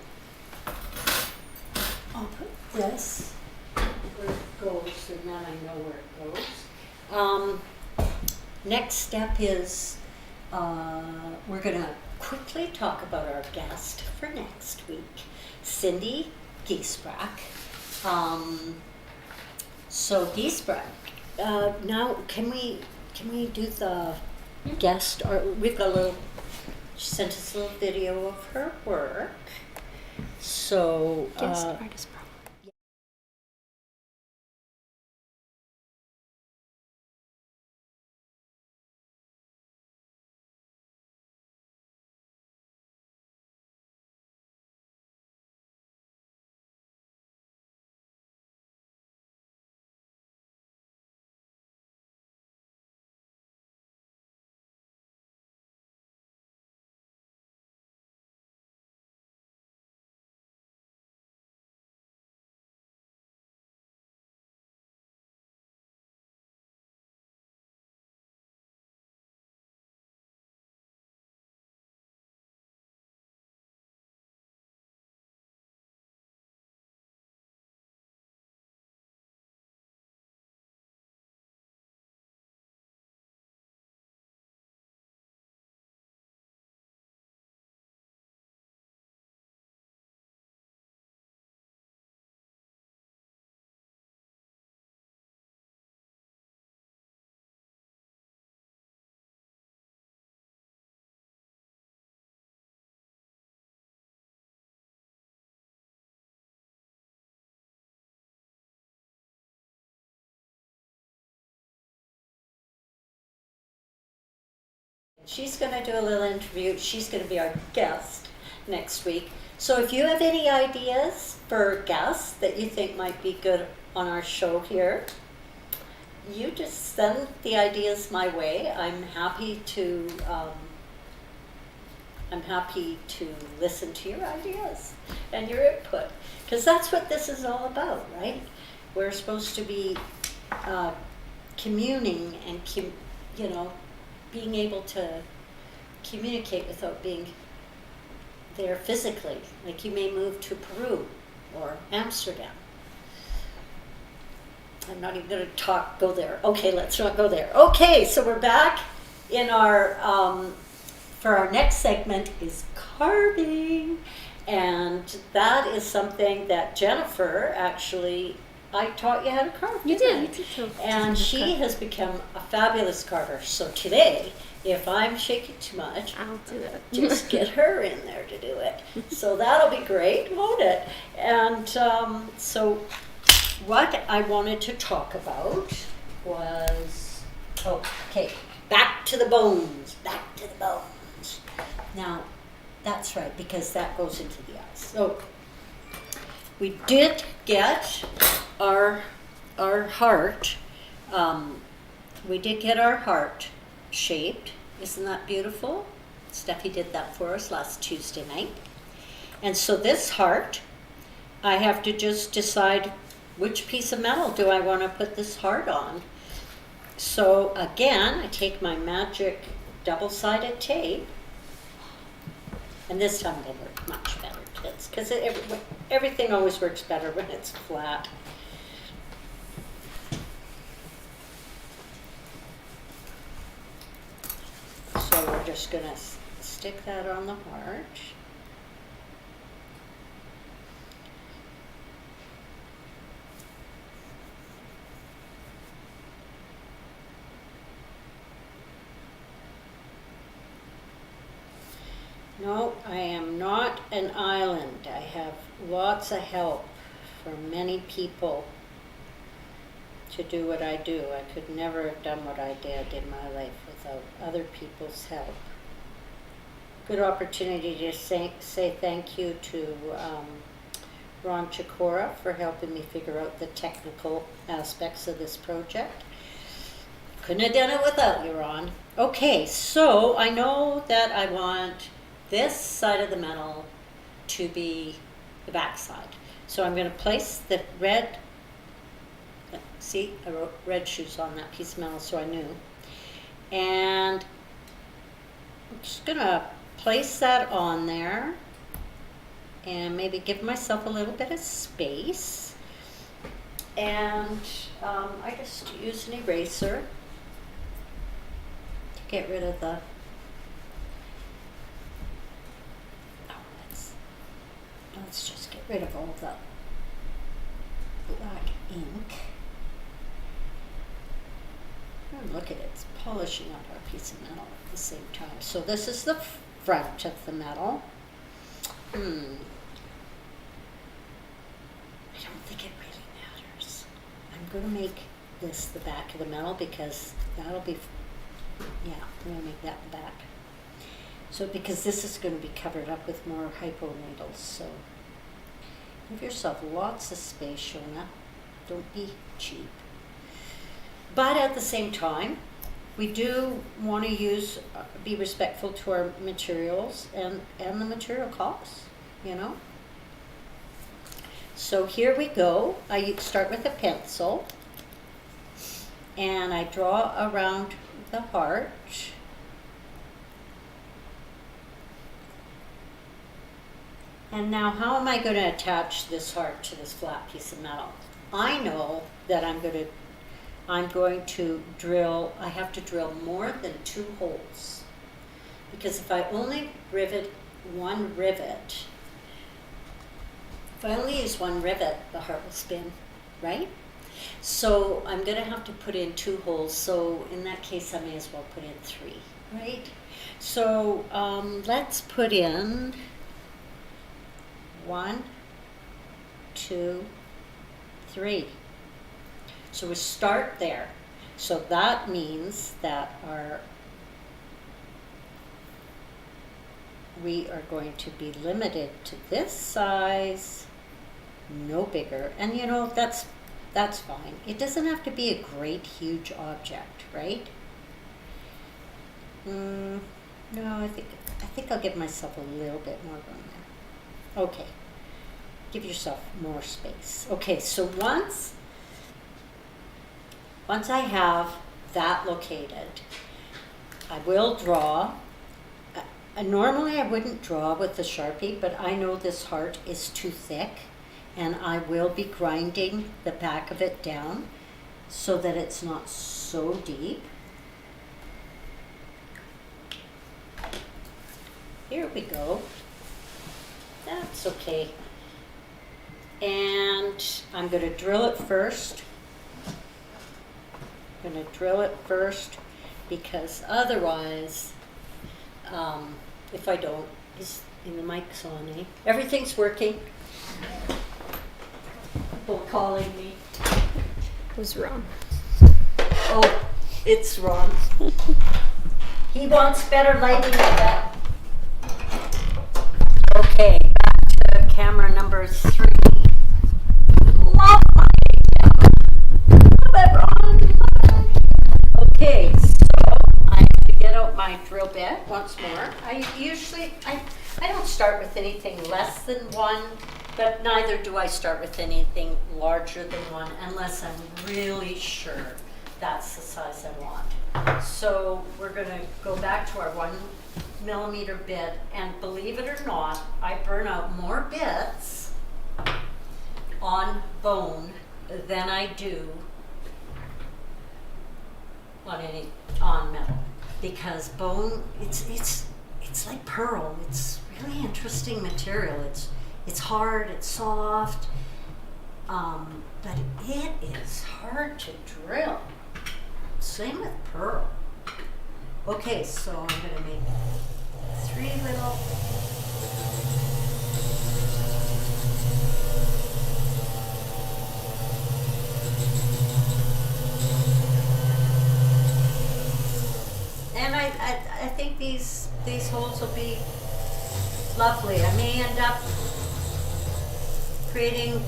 I'll put this where it goes, and then I know where it goes. Next step is we're going to quickly talk about our guest for next week, Cindy Geesbrach. So Geesbrach, now can we do the guest? Or we've got she sent us a little video of her work. So
Guest artist
She's going to do a little interview. She's going to be our guest next week. So if you have any ideas for guests that you think might be good on our show here, you just send the ideas my way. I'm happy to listen to your ideas and your input, because that's what this is all about, right? We're supposed to be communing and being able to communicate without being there physically. Like you may move to Peru or Amsterdam. I'm not even going to go there. Okay, let's not go there. Okay, so we're back in our, for our next segment is carving. And that is something that Jennifer actually, I taught you how to carve.
You
didn't I?
did. You did.
And she has become a fabulous carver. So today, if I'm shaking too much,
I'll do it.
just get her in there to do it. So that'll be great, won't it? And so what I wanted to talk about was, back to the bones, back to the bones. Now, that's right, because that goes into the eyes. So we did get our heart, shaped. Isn't that beautiful? Steffi did that for us last Tuesday night. And so this heart, I have to just decide which piece of metal do I want to put this heart on. So again, I take my magic double-sided tape, and this time it'll work much better, kids, because everything always works better when it's flat. So we're just going to stick that on the heart. No, I am not an island. I have lots of help from many people to do what I do. I could never have done what I did in my life without other people's help. Good opportunity to say thank you to Ron Chikora for helping me figure out the technical aspects of this project. Couldn't have done it without you, Ron. Okay, so I know that I want this side of the metal to be the back side. So I'm going to place the red, see, I wrote red shoes on that piece of metal, so I knew. And I'm just going to place that on there and maybe give myself a little bit of space. And I just use an eraser to get rid of the let's just get rid of all the black ink. And look at it, it's polishing up our piece of metal at the same time. So this is the front of the metal. I don't think it really matters. I'm going to make this the back of the metal because that'll be, yeah, I'm going to make that the back. So because this is going to be covered up with more hypo needles, so give yourself lots of space, Shona. Don't be cheap. But at the same time, we do want to be respectful to our materials and the material costs, you know. So here we go. I start with a pencil, and I draw around the heart. And now how am I going to attach this heart to this flat piece of metal? I know that I'm going to drill, I have to drill more than 2 holes. Because if I only rivet one rivet, if I only use one rivet, the heart will spin, right? So I'm going to have to put in 2 holes, so in that case I may as well put in 3, right? So let's put in 1, 2, 3. So we start there. So that means that our we are going to be limited to this size, no bigger. And you know, that's fine. It doesn't have to be a great, huge object, right? No, I think I'll give myself a little bit more room there. Okay. Give yourself more space. Okay, so once I have that located, I will draw. Normally I wouldn't draw with the Sharpie, but I know this heart is too thick, and I will be grinding the back of it down so that it's not so deep. Here we go. That's okay. And I'm going to drill it first. I'm going to drill it first because otherwise, if I don't, the mic's on, eh? Everything's working. People calling me.
It was wrong.
Oh, it's wrong. He wants better lighting than that. Okay, back to camera number 3. Love my camera. Okay, so I have to get out my drill bit once more. I don't start with anything less than 1, but neither do I start with anything larger than 1 unless I'm really sure that's the size I want. So we're going to go back to our 1mm bit, and believe it or not, I burn out more bits on bone than I do on metal, because bone it's like pearl. It's really interesting material. It's hard, it's soft, but it is hard to drill. Same with pearl. Okay, so I'm going to make 3 little. And I think these holes will be lovely. I may end up creating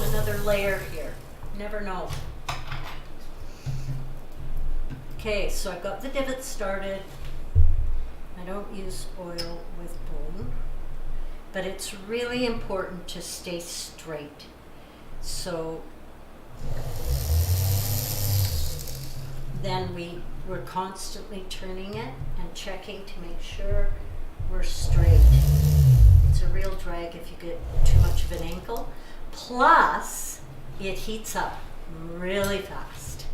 another layer here. Never know. Okay, so I've got the divots started. I don't use oil with bone, but it's really important to stay straight. So then we're constantly turning it and checking to make sure we're straight. It's a real drag if you get too much of an angle. Plus, it heats up really fast.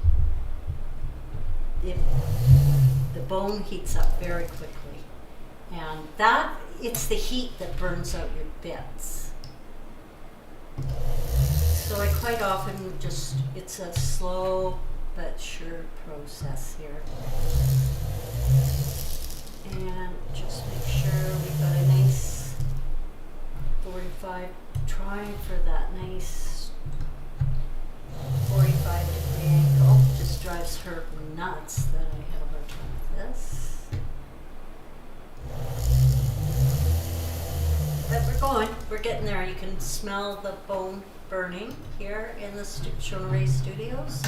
The bone heats up very quickly. And it's the heat that burns out your bits. So I quite often it's a slow but sure process here. And just make sure we've got a nice 45, trying for that nice 45-degree angle. Just drives her nuts that I have a hard time with this. But we're getting there. You can smell the bone burning here in the Shona Studios.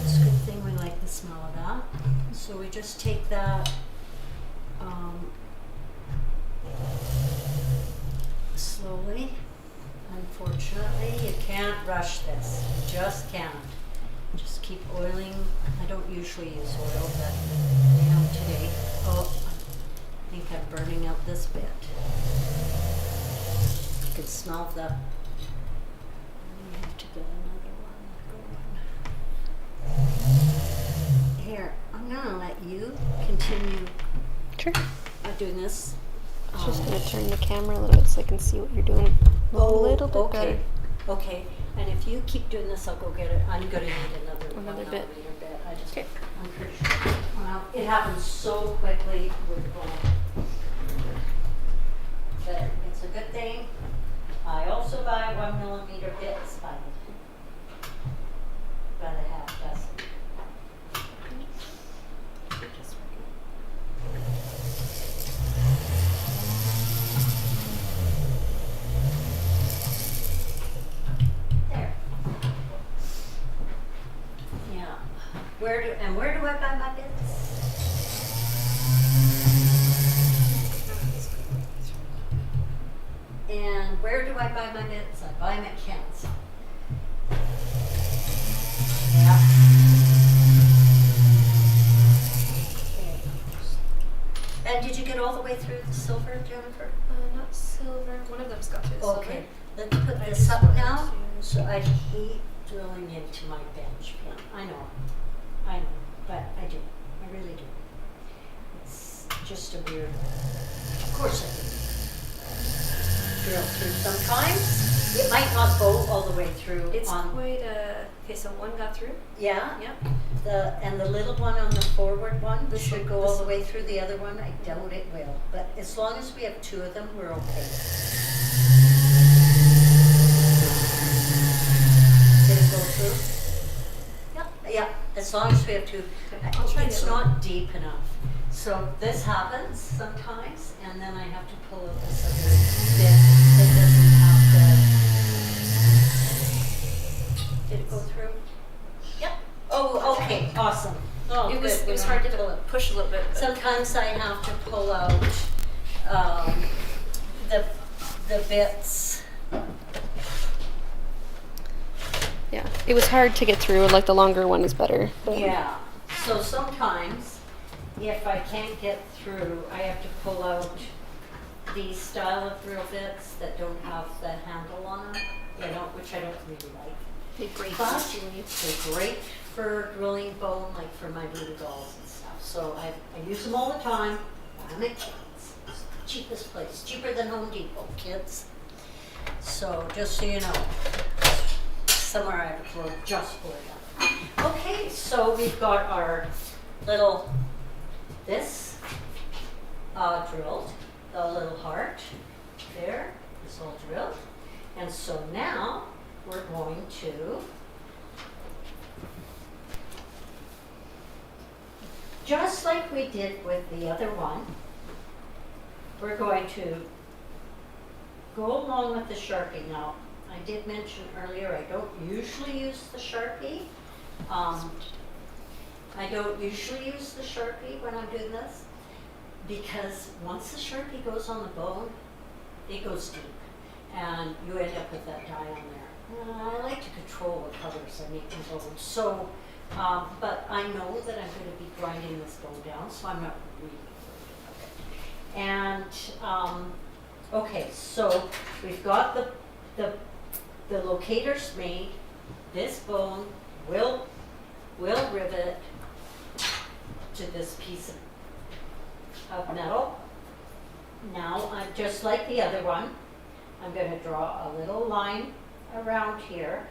It's a good thing we like the smell of that. So we just take that slowly. Unfortunately, you can't rush this. You just can't. Just keep oiling. I don't usually use oil, but today. Oh, I think I'm burning out this bit. You can smell the. We have to get another one going. Here, I'm gonna let you continue.
Sure.
Doing this.
I'm just going to turn the camera a little bit so I can see what you're doing a little bit better.
Okay. And if you keep doing this, I'll go get it. I'm going to need another
bit.
I'm pretty sure. Well, it happens so quickly with bone. But it's a good thing. I also buy 1mm bits by the half dozen. And did you get all the way through the silver, Jennifer?
Not silver. One of them's got through the
Okay,
silver.
let's put
I
this
just
up
wanted
now.
to-
So I hate drilling into my bench pin. I know, but I do. I really do. It's just a weird. Of course I do. Drill through sometimes. It might not go all the way through.
It's
on,
quite a. Okay, so one got through.
yeah.
Yep.
And the little one on the forward one
This
should
one-
go all
this-
the way through the other one. I doubt it will, but as long as we have two of them, we're okay. Did it go through? Yeah, as long as we have two.
Okay, I'll try
It's
the other
not deep enough. So this happens sometimes, and then I have to pull out this other bit that doesn't have the. Did it go through? Yep. Oh, okay, awesome. Oh,
It was
good. We
it was
don't
hard
have
to
pull it.
push a little bit. But
Sometimes I have to pull out the bits.
yeah, it was hard to get through. Like the longer one is better. But
Yeah. So sometimes, if I can't get through, I have to pull out these style of drill bits that don't have the handle on them, which I don't really like.
they break
But
easily.
they're great for drilling bone, like for my voodoo dolls and stuff. So I use them all the time. I'm at Kids. It's the cheapest place, cheaper than Home Depot, kids. So just so you know, somewhere I have a drawer just for that. Okay, so we've got our little, this drilled, the little heart there is all drilled. And so now we're going to just like we did with the other one, we're going to go along with the Sharpie. Now, I did mention earlier, I don't usually use the Sharpie. I don't usually use the Sharpie when I'm doing this because once the Sharpie goes on the bone, it goes deep and you end up with that dye on there. I like to control what colors I make in bone. So, but I know that I'm going to be grinding this bone down, so I'm not really worried about it. And, okay, so we've got the locators made. This bone will rivet to this piece of metal. Now, I'm just like the other one, I'm going to draw a little line around here,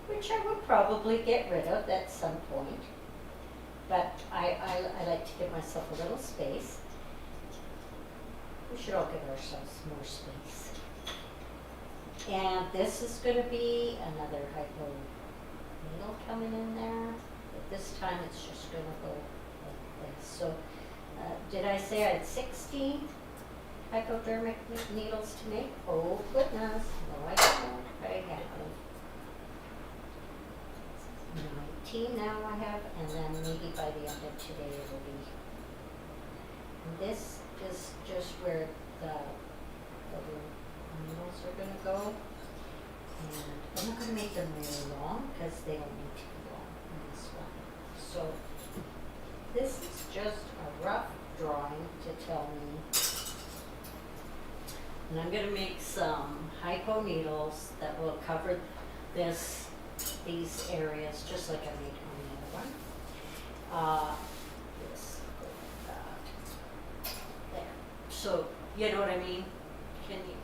which I would probably get rid of at some point. But I like to give myself a little space. We should all give ourselves more space. And this is going to be another hypo needle coming in there. But this time it's just going to go like this. So did I say I had 16 hypodermic needles to make? Oh goodness, no I don't. I have 19 now I have, and then maybe by the end of today it will be. And this is just where the needles are going to go. And I'm not going to make them really long because they don't need to be long in this one. So this is just a rough drawing to tell me. And I'm going to make some hypo needles that will cover these areas just like I made on the other one. This, that, there. So you know what I mean? Can you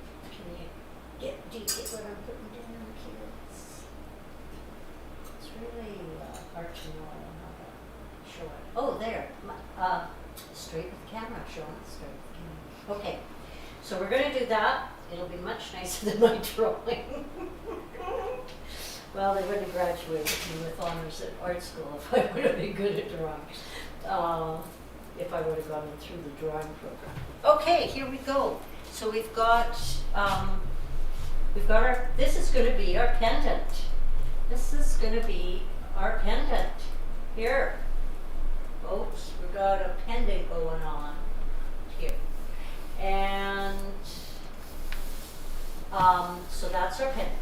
do you get what I'm putting down, kids? It's really hard to know how to show it. Oh, there. Straight with the camera, showing it straight with the camera. Okay, so we're going to do that. It'll be much nicer than my drawing. Well, they wouldn't have graduated me with honors at art school if I would have been good at drawing. If I would have gone through the drawing program. Okay, here we go. So we've got our, this is going to be our pendant. This is going to be our pendant. Here, folks, we've got a pendant going on here. And so that's our pendant.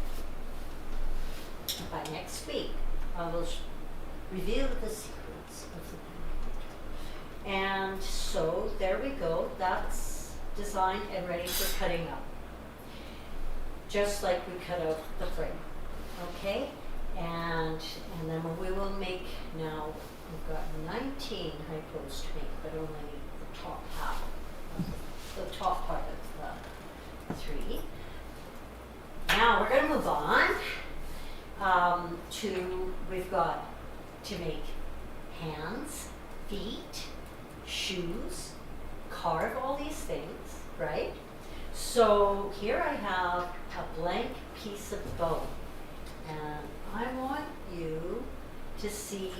By next week, I will reveal the secrets of the pendant. And And so there we go. That's designed and ready for cutting up. Just like we cut out the frame. Okay? And then we will make now, we've got 19 hypos to make, but only the top half, the top part of the 3. Now we're going to move on we've got to make hands, feet, shoes, carve all these things, right? So here I have a blank piece of bone, and I want you to see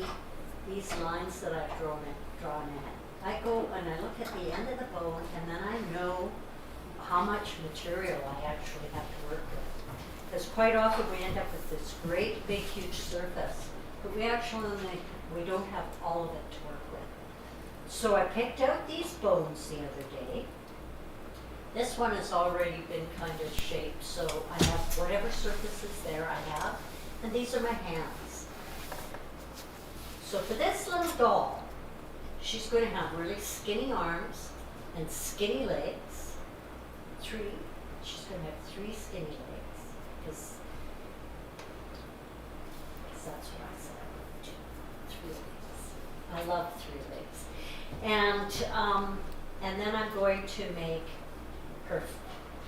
these lines that I've drawn in. I go and I look at the end of the bone, and then I know how much material I actually have to work with. Because quite often we end up with this great, big, huge surface, but we don't have all of it to work with. So I picked out these bones the other day. This one has already been kind of shaped, so I have whatever surfaces there I have, and these are my hands. So for this little doll, she's going to have really skinny arms and skinny legs. She's going to have 3 skinny legs, because that's what I said I would do. 3 legs. I love 3 legs. And then I'm going to make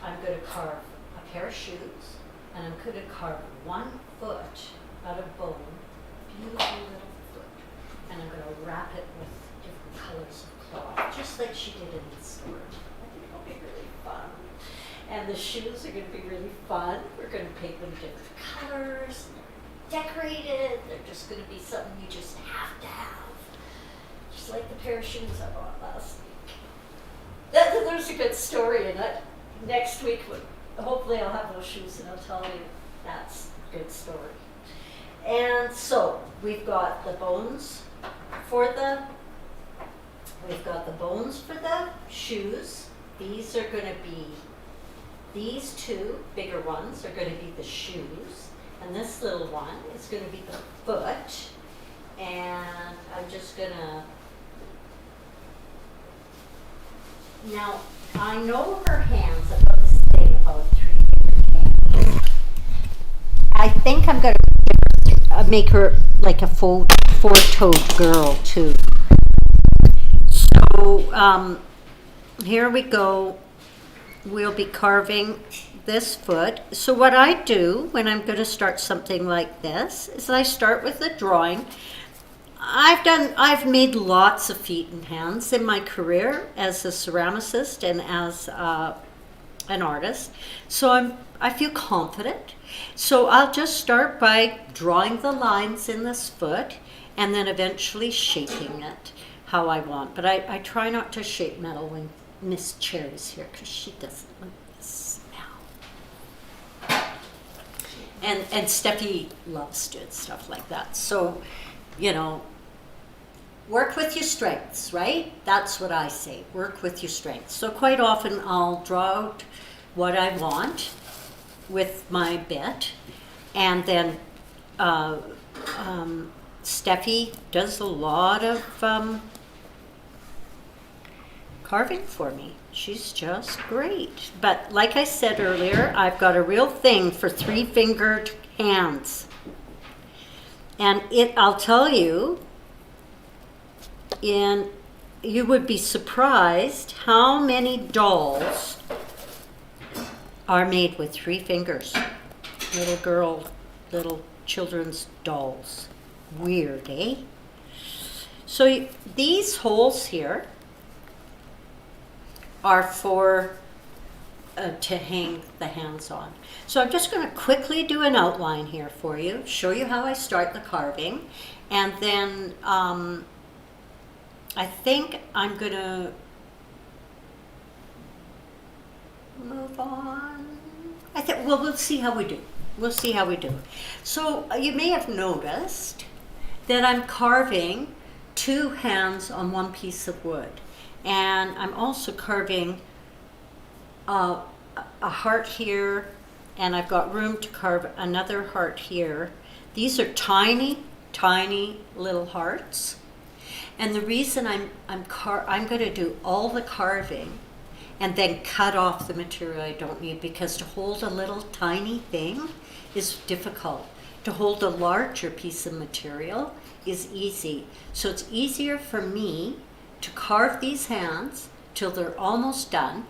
I'm going to carve a pair of shoes, and I'm going to carve 1 foot out of bone, beautiful little foot, and I'm going to wrap it with different colors of cloth, just like she did in the store. I think it'll be really fun. And the shoes are going to be really fun. We're going to paint them different colors, decorated. They're just going to be something you just have to have. Just like the pair of shoes I bought last week. There's a good story in it. Next week, hopefully I'll have those shoes and I'll tell you that's a good story. And so we've got the bones for the shoes. These are going to be, these 2 bigger ones are going to be the shoes, and this little one is going to be the foot. And I'm just going to, now, I know her hands, I've got this thing about 3 hands. I think I'm going to make her like a 4-toed girl too. So here we go. We'll be carving this foot. So what I do when I'm going to start something like this is I start with a drawing. I've made lots of feet and hands in my career as a ceramicist and as an artist, so I feel confident. So I'll just start by drawing the lines in this foot and then eventually shaping it how I want. But I try not to shape metal when Miss Cherry's here, because she doesn't like the smell. And Steffi loves doing stuff like that. So, you know, work with your strengths, right? That's what I say, work with your strengths. So quite often I'll draw out what I want with my bit, and then Steffi does a lot of carving for me. She's just great. But like I said earlier, I've got a real thing for 3-fingered hands. And I'll tell you, you would be surprised how many dolls are made with 3 fingers. Little children's dolls. Weird, eh? So these holes here are for to hang the hands on. So I'm just going to quickly do an outline here for you, show you how I start the carving, and then I think I'm going to move on. We'll see how we do. We'll see how we do. So you may have noticed that I'm carving 2 hands on 1 piece of wood. And I'm also carving a heart here, and I've got room to carve another heart here. These are tiny, tiny little hearts. And the reason I'm going to do all the carving and then cut off the material I don't need, because to hold a little tiny thing is difficult. To hold a larger piece of material is easy. So it's easier for me to carve these hands till they're almost done,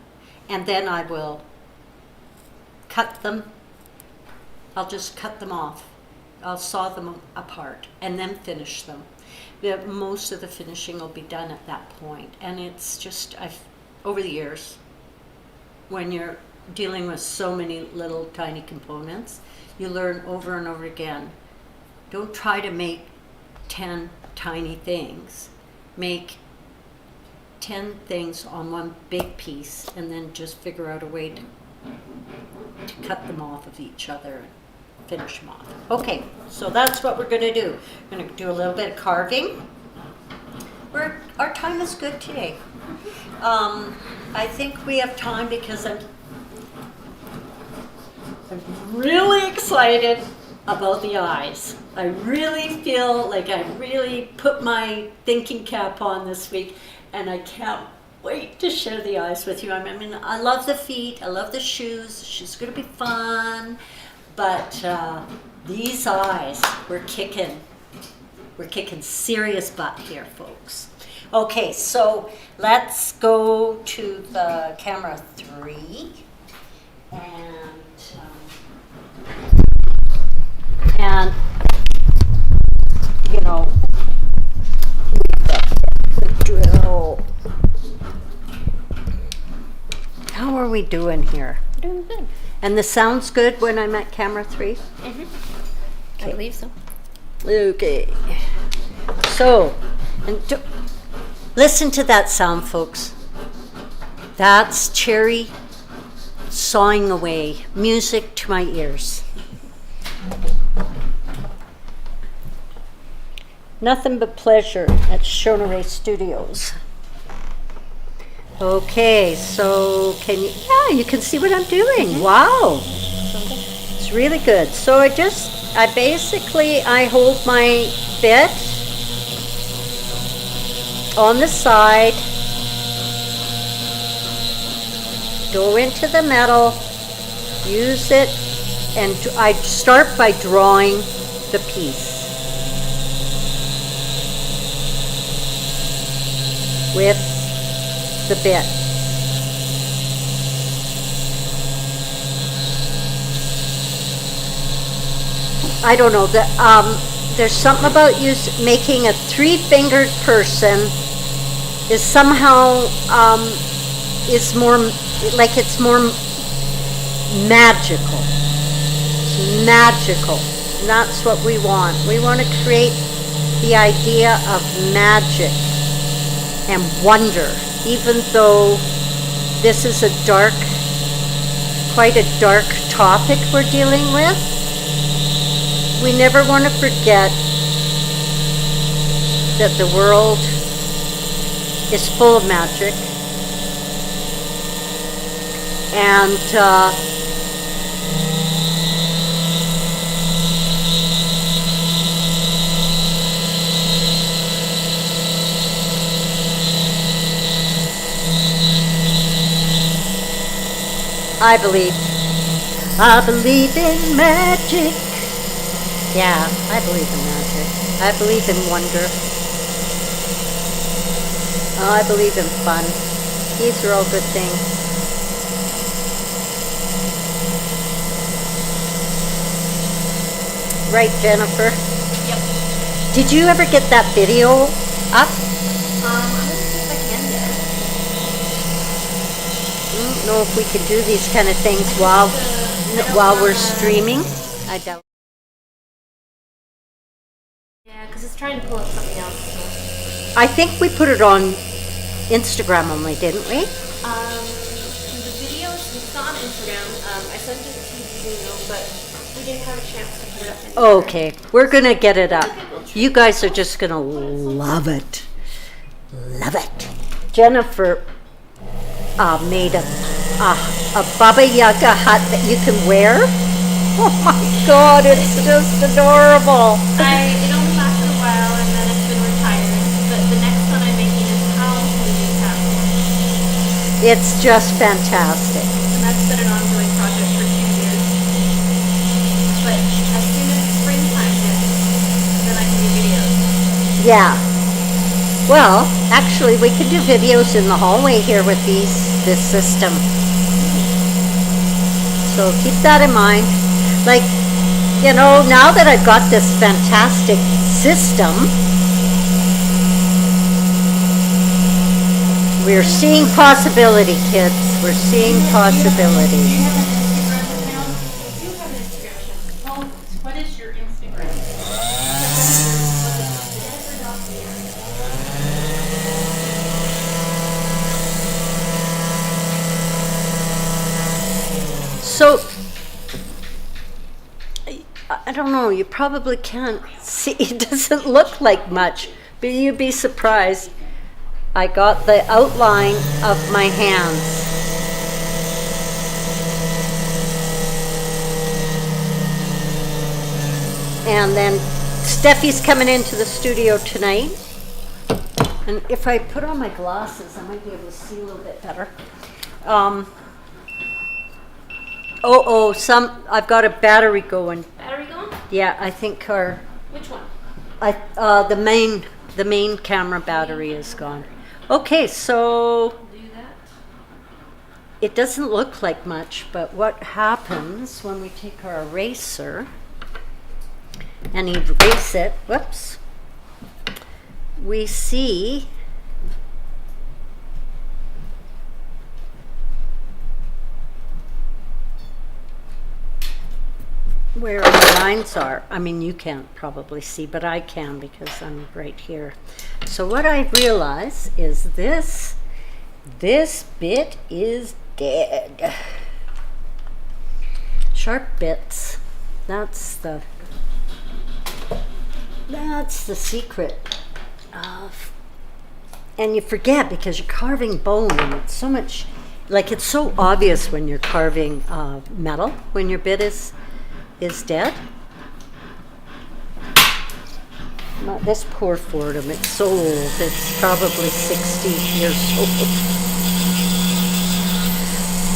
and then I will cut them. I'll just cut them off. I'll saw them apart and then finish them. Most of the finishing will be done at that point. And it's just, over the years, when you're dealing with so many little tiny components, you learn over and over again. Don't try to make 10 tiny things. Make 10 things on one big piece, and then just figure out a way to cut them off of each other and finish them off. Okay, so that's what we're going to do. We're going to do a little bit of carving. Our time is good today. I think we have time because I'm really excited about the eyes. I really feel like I really put my thinking cap on this week, and I can't wait to share the eyes with you. I mean, I love the feet, I love the shoes. She's going to be fun, but these eyes, we're kicking serious butt here, folks. Okay, so let's go to the camera 3, and you know, the drill. How are we doing here?
Doing good.
And the sound's good when I'm at camera 3?
Mm-hmm. I believe so.
Okay. So, listen to that sound, folks. That's cherry sawing away. Music to my ears. Nothing but pleasure at Shonere Studios. Okay, so you can see what I'm doing. Mm-hmm. Wow. It's really good. So I hold my bit on the side, go into the metal, use it, and I start by drawing the piece with the bit. I don't know, there's something about making a 3-fingered person is somehow is more like it's more magical. It's magical. And that's what we want. We want to create the idea of magic and wonder, even though this is quite a dark topic we're dealing with. We never want to forget that the world is full of magic, and I believe in magic. Yeah, I believe in magic. I believe in wonder. I believe in fun. These are all good things. Right, Jennifer?
Yep.
Did you ever get that video up?
I'm gonna see if I can get it.
I don't know if we can do these kind of things while we're streaming. I doubt.
Yeah, because it's trying to pull up something else. So.
I think we put it on Instagram only, didn't we?
The video is on Instagram. I sent it to Zuno, but we didn't have a chance to put it up anywhere.
Okay, we're gonna get it up. You guys are just gonna love it. Love it. Jennifer made a Baba Yaga hat that you can wear. Oh my God, it's just adorable.
It only lasted a while, and then it's been retired. But the next
It's just fantastic.
And that's been an ongoing project for 2 years. But as soon as springtime hits, then I can do videos.
Yeah. Well, actually, we could do videos in the hallway here with this system. So keep that in mind. Like, you know, now that I've got this fantastic system, we're seeing possibility, kids. We're seeing possibility.
Do you have an Instagram account? I do have an Instagram account. Oh, what is your Instagram?
So, I don't know, you probably can't see, it doesn't look like much, but you'd be surprised. I got the outline of my hands. And then Steffi's coming into the studio tonight. And if I put on my glasses, I might be able to see a little bit better. I've got a battery going.
Battery going?
Yeah, I think our
Which one?
the main camera battery is gone. Okay, so
I'll do that.
it doesn't look like much, but what happens when we take our eraser and erase it, whoops, we see where the lines are. I mean, you can't probably see, but I can because I'm right here. So what I realize is this bit is dead. Sharp bits. That's the secret of, and you forget because you're carving bone and it's so much, like it's so obvious when you're carving metal, when your bit is dead. This poor Fordham, it's so old, it's probably 60 years old.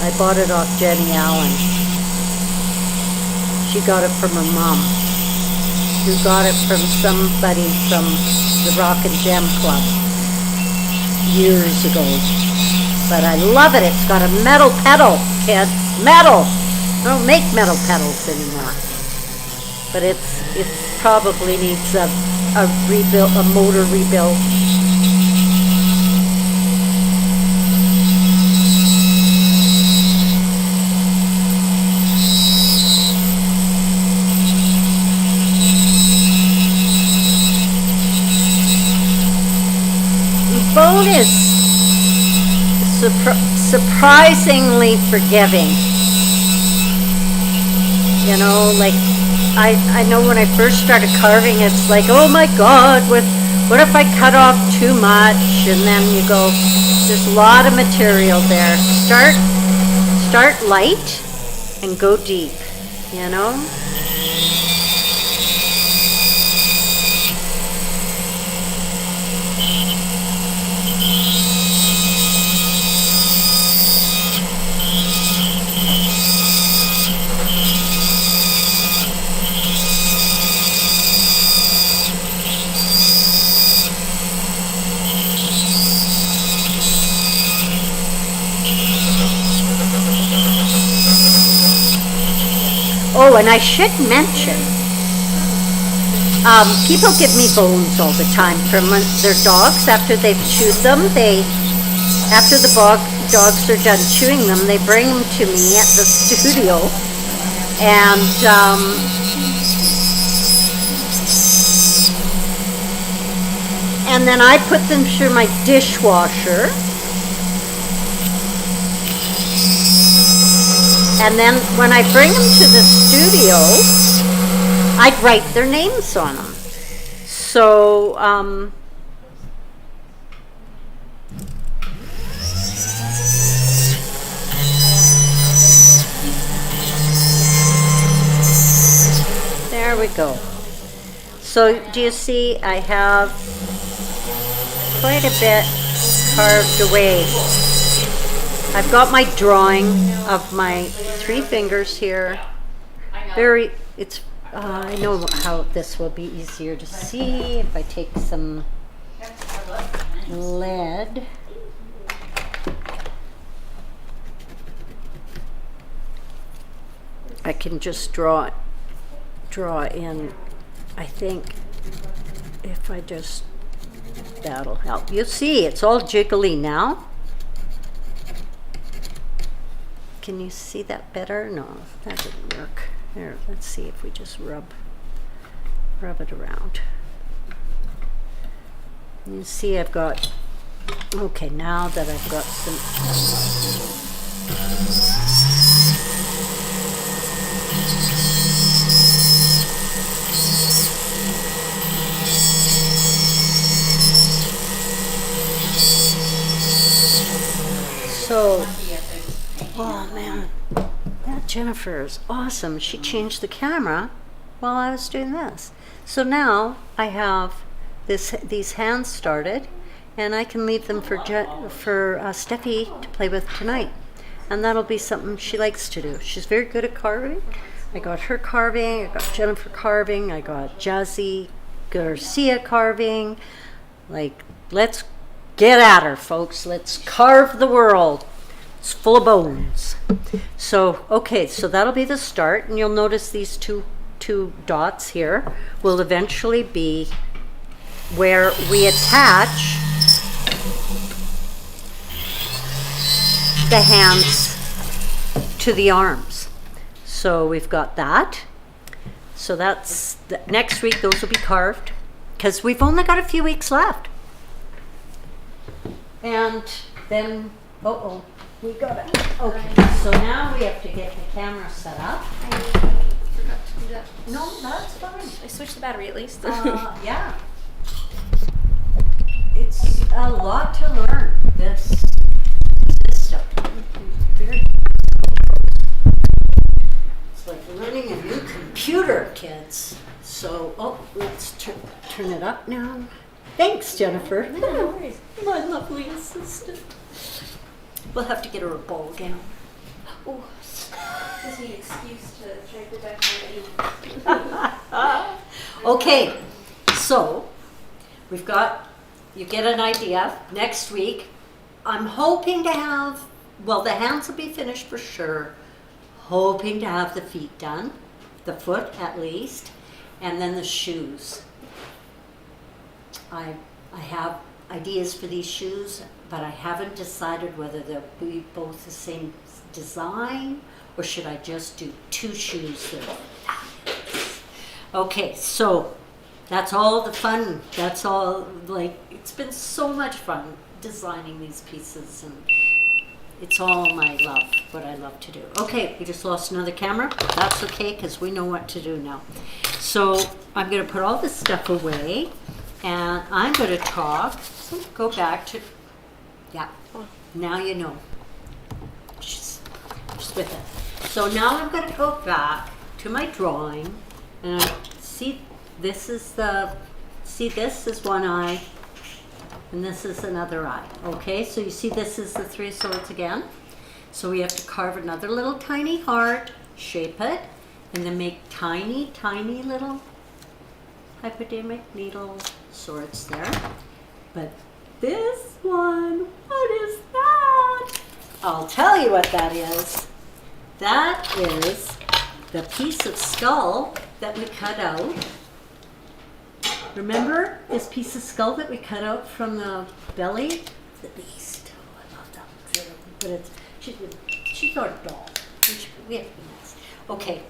I bought it off Jenny Allen. She got it from her mom, who got it from somebody from the Rock and Gem Club years ago. But I love it, it's got a metal pedal, kids, metal! I don't make metal pedals anymore, but it probably needs a rebuild, a motor rebuild. Bone is surprisingly forgiving. You know, like, I know when I first started carving, it's like, oh my God, what if I cut off too much? And then you go, there's a lot of material there. Start light and go deep, you know? Oh, and I should mention, people give me bones all the time from their dogs after they've chewed them. After the dogs are done chewing them, they bring them to me at the studio, and then I put them through my dishwasher. And then when I bring them to the studio, I'd write their names on them. So, there we go. So, do you see I have quite a bit carved away. I've got my drawing of my 3 fingers here. I know how this will be easier to see if I take some lead. I can just draw in, I think, if I just, that'll help. You see, it's all jiggly now. Can you see that better? No, that didn't work. Here, let's see if we just rub it around. You see I've got, okay, now that I've got some, so, oh man, that Jennifer is awesome. She changed the camera while I was doing this. So now I have these hands started, and I can leave them for Steffi to play with tonight. And that'll be something she likes to do. She's very good at carving. I got her carving, I got Jennifer carving, I got Jazzy Garcia carving. Like, let's get at her, folks. Let's carve the world. It's full of bones. So, okay, so that'll be the start, and you'll notice these two dots here will eventually be where we attach the hands to the arms. So we've got that. So that's next week. Those will be carved because we've only got a few weeks left. And then, we got it. Okay, so now we have to get the camera set up.
I forgot to do that.
No, that's fine.
I switched the battery at least.
Yeah. It's a lot to learn, this system. Very, it's like learning a new computer, kids. So, let's turn it up now. Thanks, Jennifer.
No worries.
My lovely assistant. We'll have to get her a ball gown.
Oh, gives me an excuse to try to go back to my
Okay, so we've got, you get an idea. Next week, I'm hoping to have, well, the hands will be finished for sure. Hoping to have the feet done, the foot at least, and then the shoes. I have ideas for these shoes, but I haven't decided whether they'll be both the same design or should I just do 2 shoes that are fabulous. Okay, so that's all the fun. That's all, like, it's been so much fun designing these pieces, and it's all my love, what I love to do. Okay, we just lost another camera. That's okay, because we know what to do now. So I'm going to put all this stuff away, and I'm going to talk, go back to, yeah, now you know. Just with it. So now I'm going to go back to my drawing, and this is one eye, and this is another eye. Okay, so you see this is the 3 swords again. So we have to carve another little tiny heart, shape it, and then make tiny, tiny little hypodermic needle swords there. But this one, what is that? I'll tell you what that is. That is the piece of skull that we cut out. Remember this piece of skull that we cut out from the belly? The beast. Oh, I love that. But she's our doll. We have to be nice. Okay,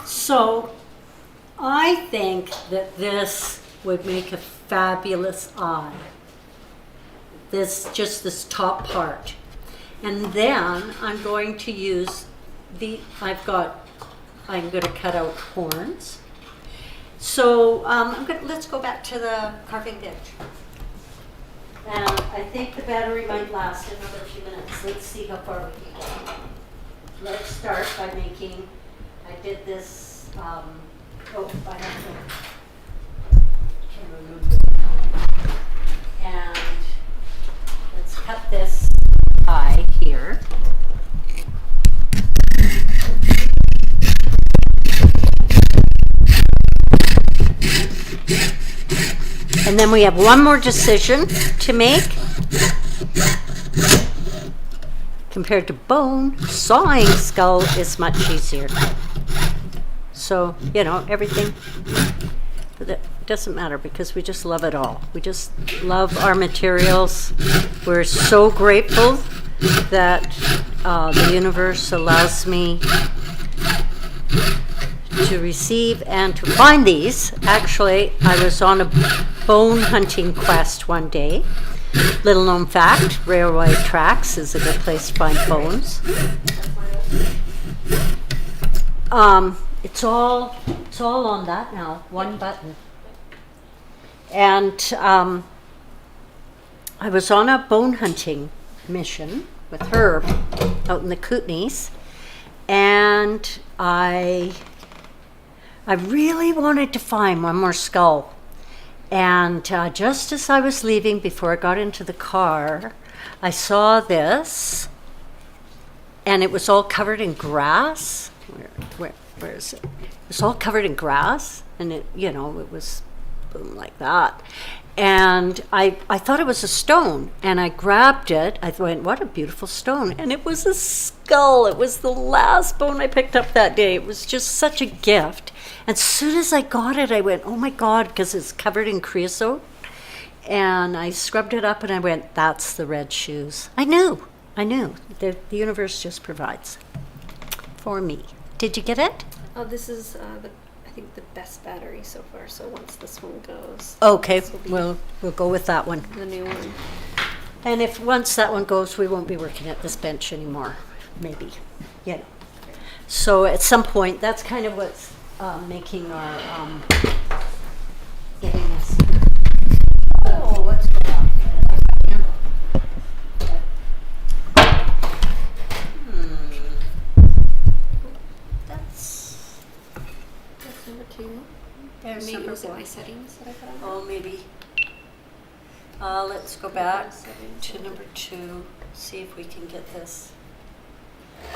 so I think that this would make a fabulous eye. Just this top part. And then I'm going to use I'm going to cut out horns. So let's go back to the carving bench. And I think the battery might last another few minutes. Let's see how far we can go. Let's start by making, I did this, I can't remember. And let's cut this eye here. And then we have one more decision to make. Compared to bone, sawing skull is much easier. So, everything, that doesn't matter because we just love it all. We just love our materials. We're so grateful that the universe allows me to receive and to find these. Actually, I was on a bone hunting quest one day. Little known fact, railway tracks is a good place to find bones. It's all on that now, one button. And I was on a bone hunting mission with Herb out in the Kootenays, and I really wanted to find one more skull. And just as I was leaving, before I got into the car, I saw this, and it was all covered in grass. Where is it? It was all covered in grass, and it was boom like that. And I thought it was a stone, and I grabbed it. I went, what a beautiful stone. And it was a skull. It was the last bone I picked up that day. It was just such a gift. And as soon as I got it, I went, oh my God, because it's covered in creosote. And I scrubbed it up and I went, that's the red shoes. I knew. The universe just provides for me. Did you get it?
Oh, this is I think the best battery so far. So once this one goes,
Okay,
this will be
we'll go with that one.
the new one.
And if once that one goes, we won't be working at this bench anymore, maybe, So at some point, that's kind of what's making our getting us. Oh, what's going on? That's
Number 2.
there's
Maybe
number
was it
one.
my settings that I put on?
Oh, maybe. Let's go back
Settings.
to number 2. See if we can get this.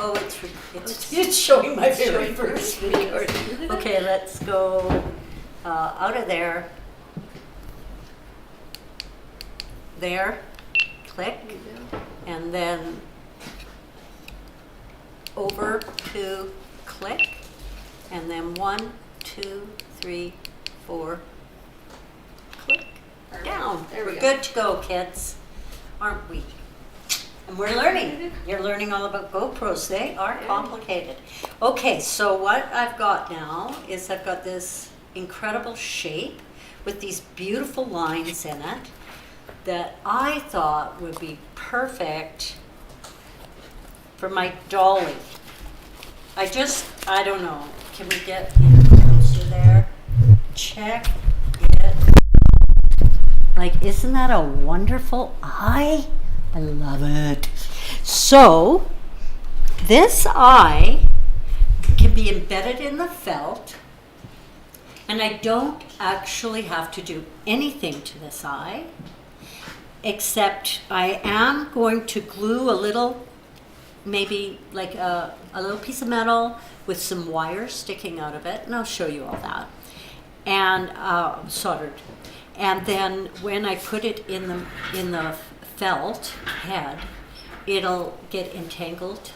Oh, it's showing my very first record. Okay, let's go out of there. There, click,
There you go.
and then over to click, and then 1, 2, 3, 4, click, down.
There we
We're
go.
good to go, kids, aren't we? And we're learning. You're learning all about GoPros. They are complicated. Okay, so what I've got now is I've got this incredible shape with these beautiful lines in it that I thought would be perfect for my dolly. I don't know. Can we get closer there? Check it. Like, isn't that a wonderful eye? I love it. So, this eye can be embedded in the felt, and I don't actually have to do anything to this eye, except I am going to glue a little, maybe like a little piece of metal with some wires sticking out of it, and I'll show you all that, and soldered. And then when I put it in the felt head, it'll get entangled.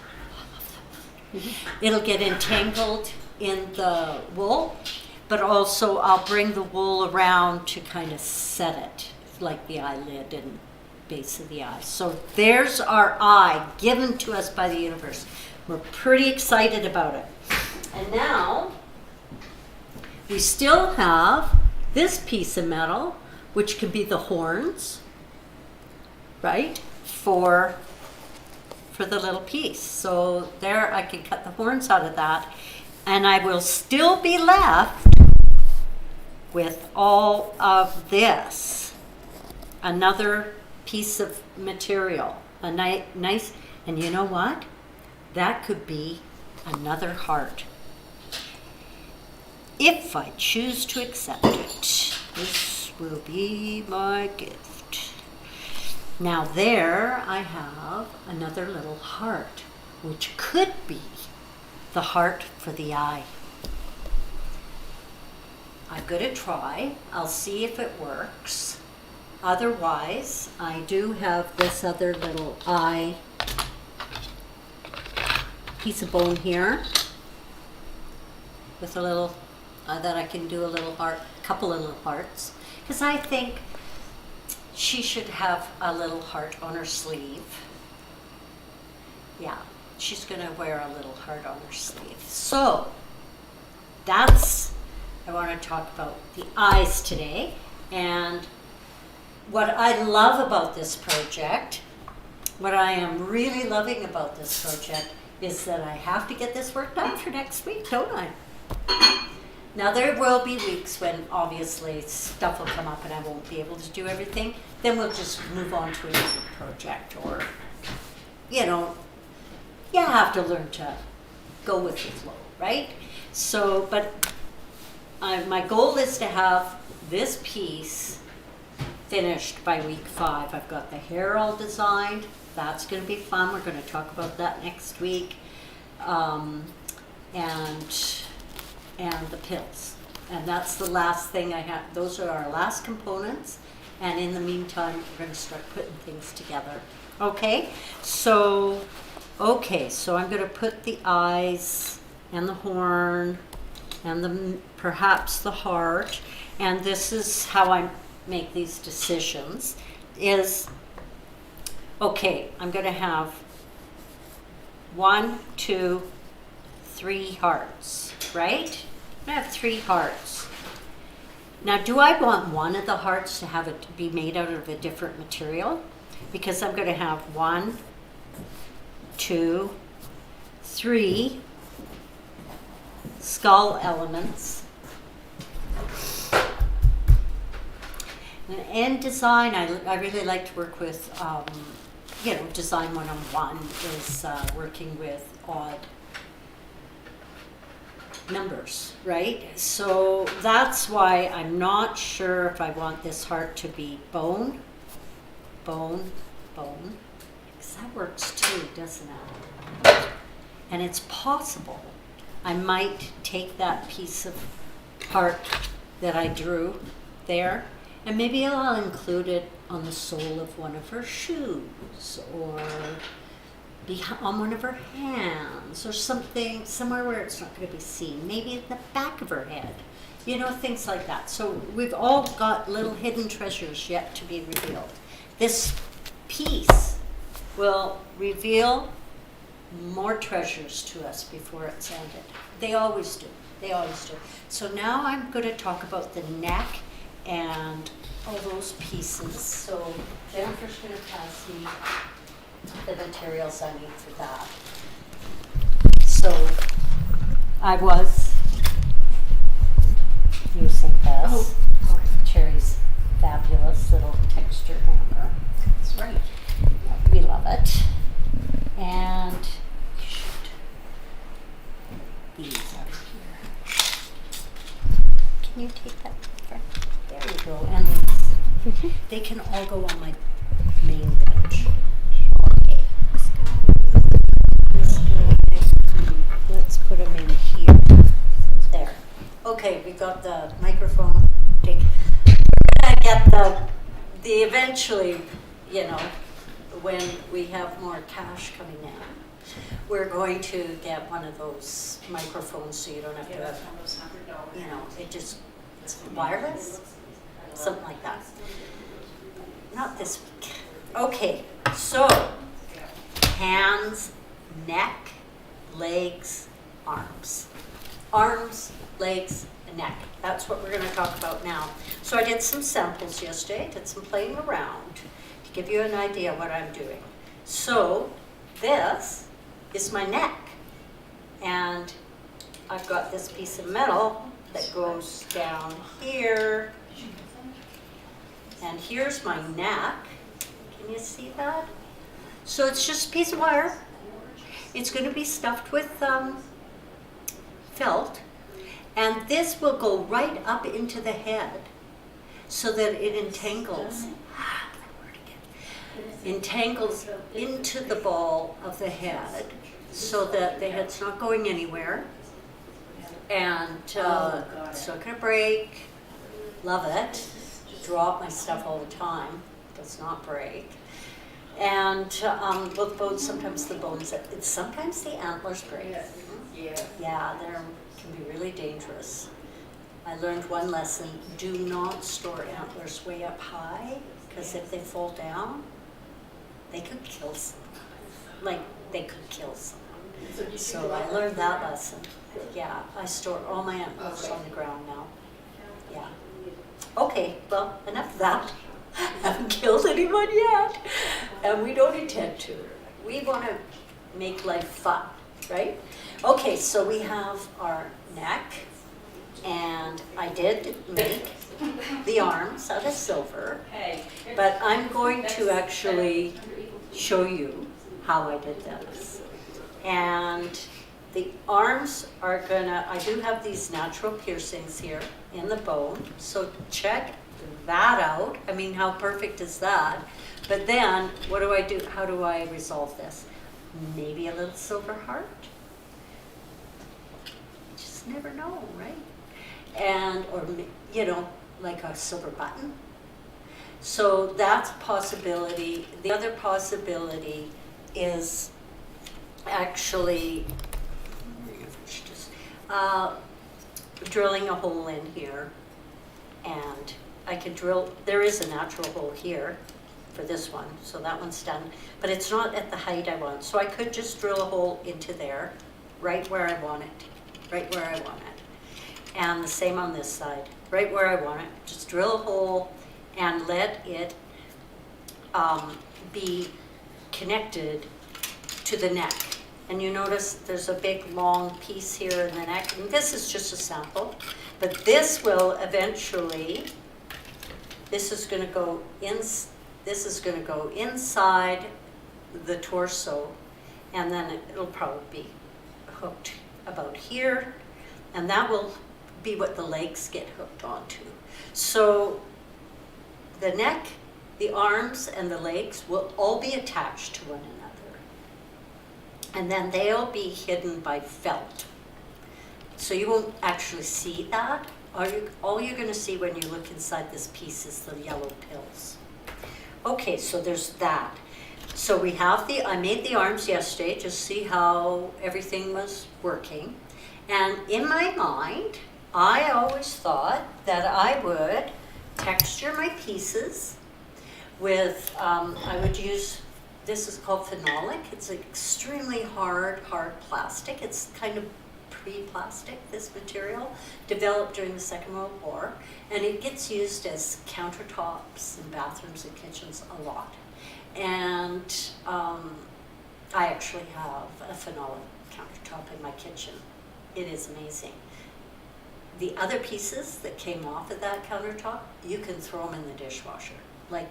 It'll get entangled in the wool, but also I'll bring the wool around to kind of set it, like the eyelid and base of the eye. So there's our eye given to us by the universe. We're pretty excited about it. And now we still have this piece of metal, which can be the horns, right, for the little piece. So there I can cut the horns out of that, and I will still be left with all of this, another piece of material, a nice, and you know what? That could be another heart, if I choose to accept it. This will be my gift. Now there I have another little heart, which could be the heart for the eye. I'm gonna try. I'll see if it works. Otherwise, I do have this other little eye piece of bone here with a little, that I can do a little heart, couple of little hearts. Because I think she should have a little heart on her sleeve. Yeah, she's gonna wear a little heart on her sleeve. So, that's, I want to talk about the eyes today. And what I love about this project, what I am really loving about this project is that I have to get this work done for next week, don't I? Now there will be weeks when obviously stuff will come up and I won't be able to do everything. Then we'll just move on to a different project, or, you know, you have to learn to go with the flow, right? So, but my goal is to have this piece finished by week 5. I've got the hair all designed. That's going to be fun. We're going to talk about that next week. And the pills. And that's the last thing I have. Those are our last components. And in the meantime, we're going to start putting things together. Okay? So I'm going to put the eyes and the horn and perhaps the heart. And this is how I make these decisions. I'm going to have 1, 2, 3 hearts, right? I have 3 hearts. Now, do I want one of the hearts to have it to be made out of a different material? Because I'm going to have 1, 2, 3 skull elements. And in design, I really like to work with, Design 101 is working with odd numbers, right? So that's why I'm not sure if I want this heart to be bone, because that works too, doesn't it? And it's possible I might take that piece of heart that I drew there, and maybe I'll include it on the sole of one of her shoes, or on one of her hands, or something, somewhere where it's not going to be seen, maybe in the back of her head, things like that. So we've all got little hidden treasures yet to be revealed. This piece will reveal more treasures to us before it's ended. They always do. So now I'm going to talk about the neck and all those pieces. So Jennifer's going to pass me the materials I need for that. So I was using this. Cherry's fabulous little texture hammer. That's right. We love it. And these out here. Can you take that? There you go. And these. They can all go on my main bench. Okay. This guy. Let's put him in here. There. Okay, we got the microphone. We're gonna get the eventually, when we have more cash coming in, we're going to get one of those microphones so you don't have to have, it's wireless, something like that. Not this week. Okay, so hands, neck, legs, arms. Arms, legs, and neck. That's what we're going to talk about now. So I did some samples yesterday, did some playing around to give you an idea what I'm doing. So this is my neck. And I've got this piece of metal that goes down here. And here's my neck. Can you see that? So it's just a piece of wire. It's going to be stuffed with felt. And this will go right up into the head so that it entangles into the ball of the head so that the head's not going anywhere. And
Oh, got it.
it's not gonna break. Love it. Drop my stuff all the time. Does not break. And with bones, sometimes the bones, sometimes the antlers break.
Yeah.
Yeah, they can be really dangerous. I learned one lesson: do not store antlers way up high, because if they fall down, they could kill someone. Like, they could kill someone. So I learned that lesson. Yeah, I store all my antlers on the ground now. Yeah. Okay, well, enough of that. I haven't killed anyone yet, and we don't intend to. We want to make life fun, right? Okay, so we have our neck, and I did make the arms out of silver, but I'm going to actually show you how I did this. And the arms are gonna, I do have these natural piercings here in the bone, so check that out. I mean, how perfect is that? But then, what do I do? How do I resolve this? Maybe a little silver heart? You just never know, right? And, or, you know, like a silver button. So that's a possibility. The other possibility is actually drilling a hole in here, and I could drill, there is a natural hole here for this one, so that one's done, but it's not at the height I want, so I could just drill a hole into there, right where I want it, right where I want it. And the same on this side, right where I want it, just drill a hole and let it be connected to the neck. And you notice there's a big long piece here in the neck, and this is just a sample, but this will eventually, this is going to go inside the torso, and then it'll probably be hooked about here, and that will be what the legs get hooked onto. So the neck, the arms, and the legs will all be attached to one another. And then they'll be hidden by felt. So you won't actually see that. All you're going to see when you look inside this piece is the yellow pills. Okay, so there's that. So we have I made the arms yesterday to see how everything was working. And in my mind, I always thought that I would texture my pieces with, I would use, this is called phenolic. It's extremely hard plastic. It's kind of pre-plastic, this material, developed during the Second World War. And it gets used as countertops in bathrooms and kitchens a lot. And I actually have a phenolic countertop in my kitchen. It is amazing. The other pieces that came off of that countertop, you can throw them in the dishwasher. Like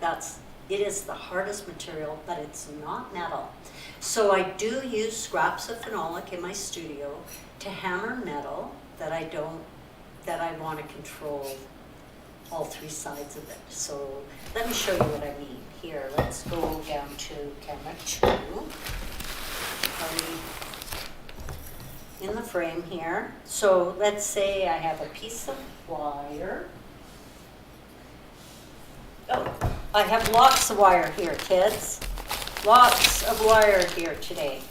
it is the hardest material, but it's not metal. So I do use scraps of phenolic in my studio to hammer metal that I want to control all three sides of it. So let me show you what I mean. Here, let's go down to camera 2. Are we in the frame here? So let's say I have a piece of wire. Oh, I have lots of wire here, kids. Lots of wire here today.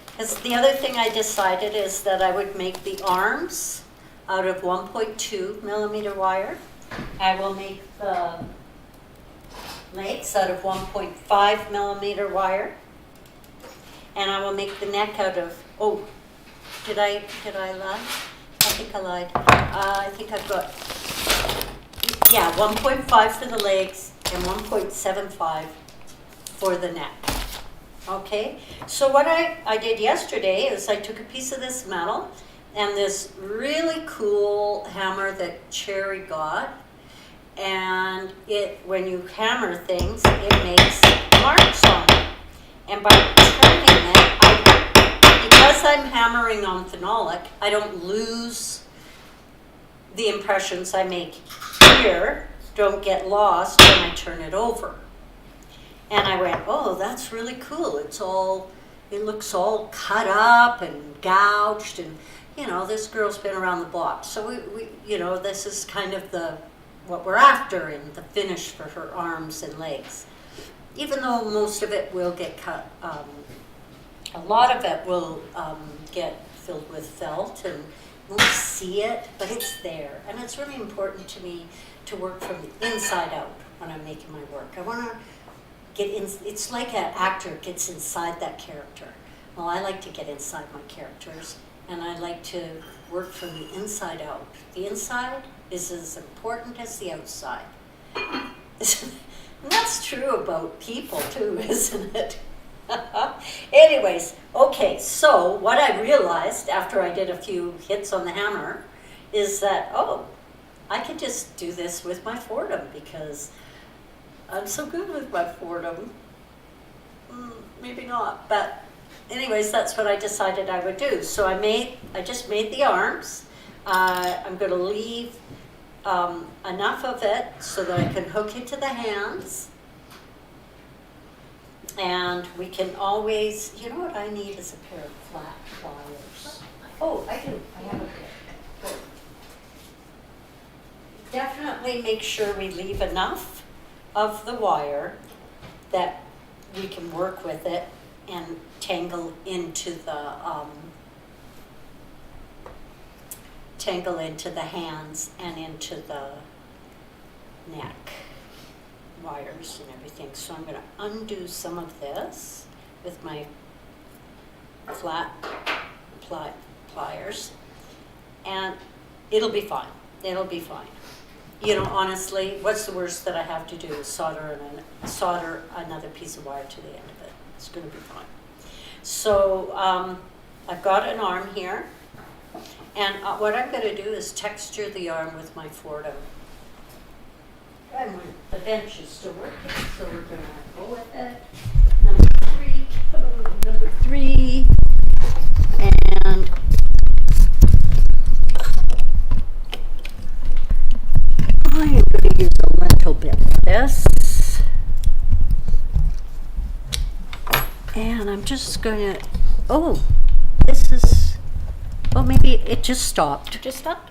Because the other thing I decided is that I would make the arms out of 1.2 millimeter wire. I will make the legs out of 1.5 millimeter wire. And I will make the neck out of, oh, did I lie? I think I lied. I think I've got, yeah, 1.5 for the legs and 1.75 for the neck. Okay, so what I did yesterday is I took a piece of this metal and this really cool hammer that Cherry got, and when you hammer things, it makes marks on it. And by turning it, because I'm hammering on phenolic, I don't lose the impressions I make here, don't get lost when I turn it over. And I went, oh, that's really cool. It looks all cut up and gouged, and you know, this girl's been around the block. So we you know, this is kind of what we're after in the finish for her arms and legs. Even though most of it will get cut, a lot of it will get filled with felt and you won't see it, but it's there. And it's really important to me to work from the inside out when I'm making my work. I want to get in, it's like an actor gets inside that character. Well, I like to get inside my characters, and I like to work from the inside out. The inside is as important as the outside. And that's true about people too, isn't it? Anyways, okay, so what I realized after I did a few hits on the hammer is that, oh, I could just do this with my Fordham because I'm so good with my Fordham. Maybe not, but anyways, that's what I decided I would do. So I just made the arms. I'm going to leave enough of it so that I can hook it to the hands. And we can always, you know what I need is a pair of flat pliers. Oh, I do. I have a pair. Good. Definitely make sure we leave enough of the wire that we can work with it and tangle into the hands and into the neck wires and everything. So I'm going to undo some of this with my flat pliers, and it'll be fine. It'll be fine. You know, honestly, what's the worst that I have to do is solder another piece of wire to the end of it. It's going to be fine. So I've got an arm here, and what I'm going to do is texture the arm with my Fordham. And the bench is still working, so we're going to go with it. Number three, and I am going to use a little bit of this. And I'm just going to, maybe it just stopped.
Just stop.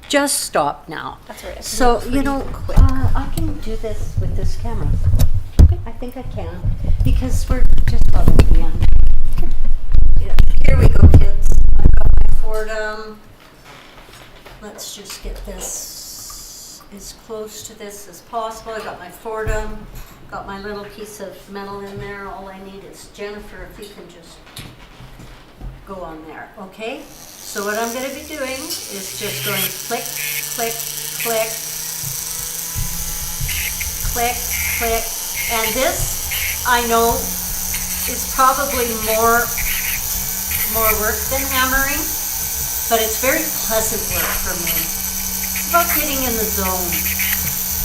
Just stopped now.
That's all right.
So, you know, I can do this with this camera.
Okay.
I think I can, because we're just about at the end. Yeah. Here we go, kids. I've got my Fordham. Let's just get this as close to this as possible. I got my Fordham. Got my little piece of metal in there. All I need is Jennifer, if you can just go on there, okay? So what I'm going to be doing is just going click, click, click, click, click, and this, I know, is probably more work than hammering, but it's very pleasant work for me. It's about getting in the zone.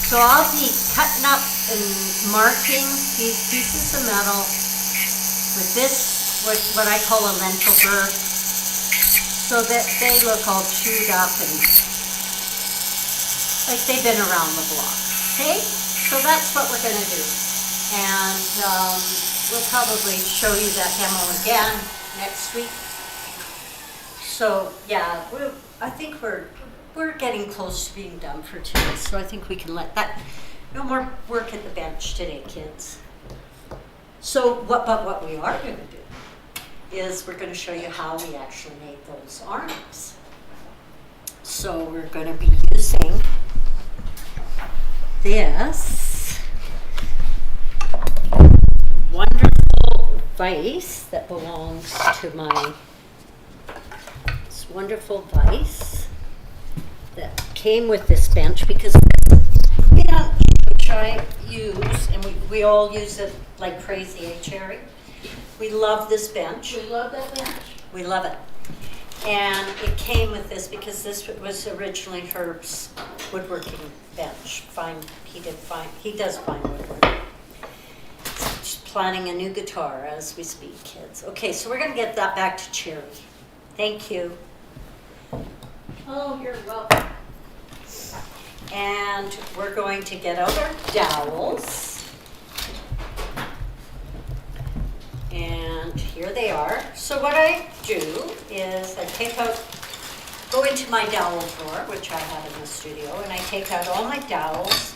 So I'll be cutting up and marking these pieces of metal with this, what I call a lentil burr, so that they look all chewed up and like they've been around the block. Okay? So that's what we're going to do. And we'll probably show you that demo again next week. So yeah, I think we're getting close to being done for today. So I think we can let that, no more work at the bench today, kids. So what we are going to do is we're going to show you how we actually made those arms. So we're going to be using this wonderful vise that belongs to this wonderful vise that came with this bench, because and we all use it like crazy, eh, Cherry? We love this bench.
We love that bench.
We love it. And it came with this because this was originally Herb's woodworking bench. He does fine woodworking. He's planning a new guitar as we speak, kids. Okay, so we're going to get that back to Cherry. Thank you.
Oh, you're welcome.
And we're going to get out our dowels. And here they are. So what I do is I take out go into my dowel drawer, which I have in the studio, and I take out all my dowels,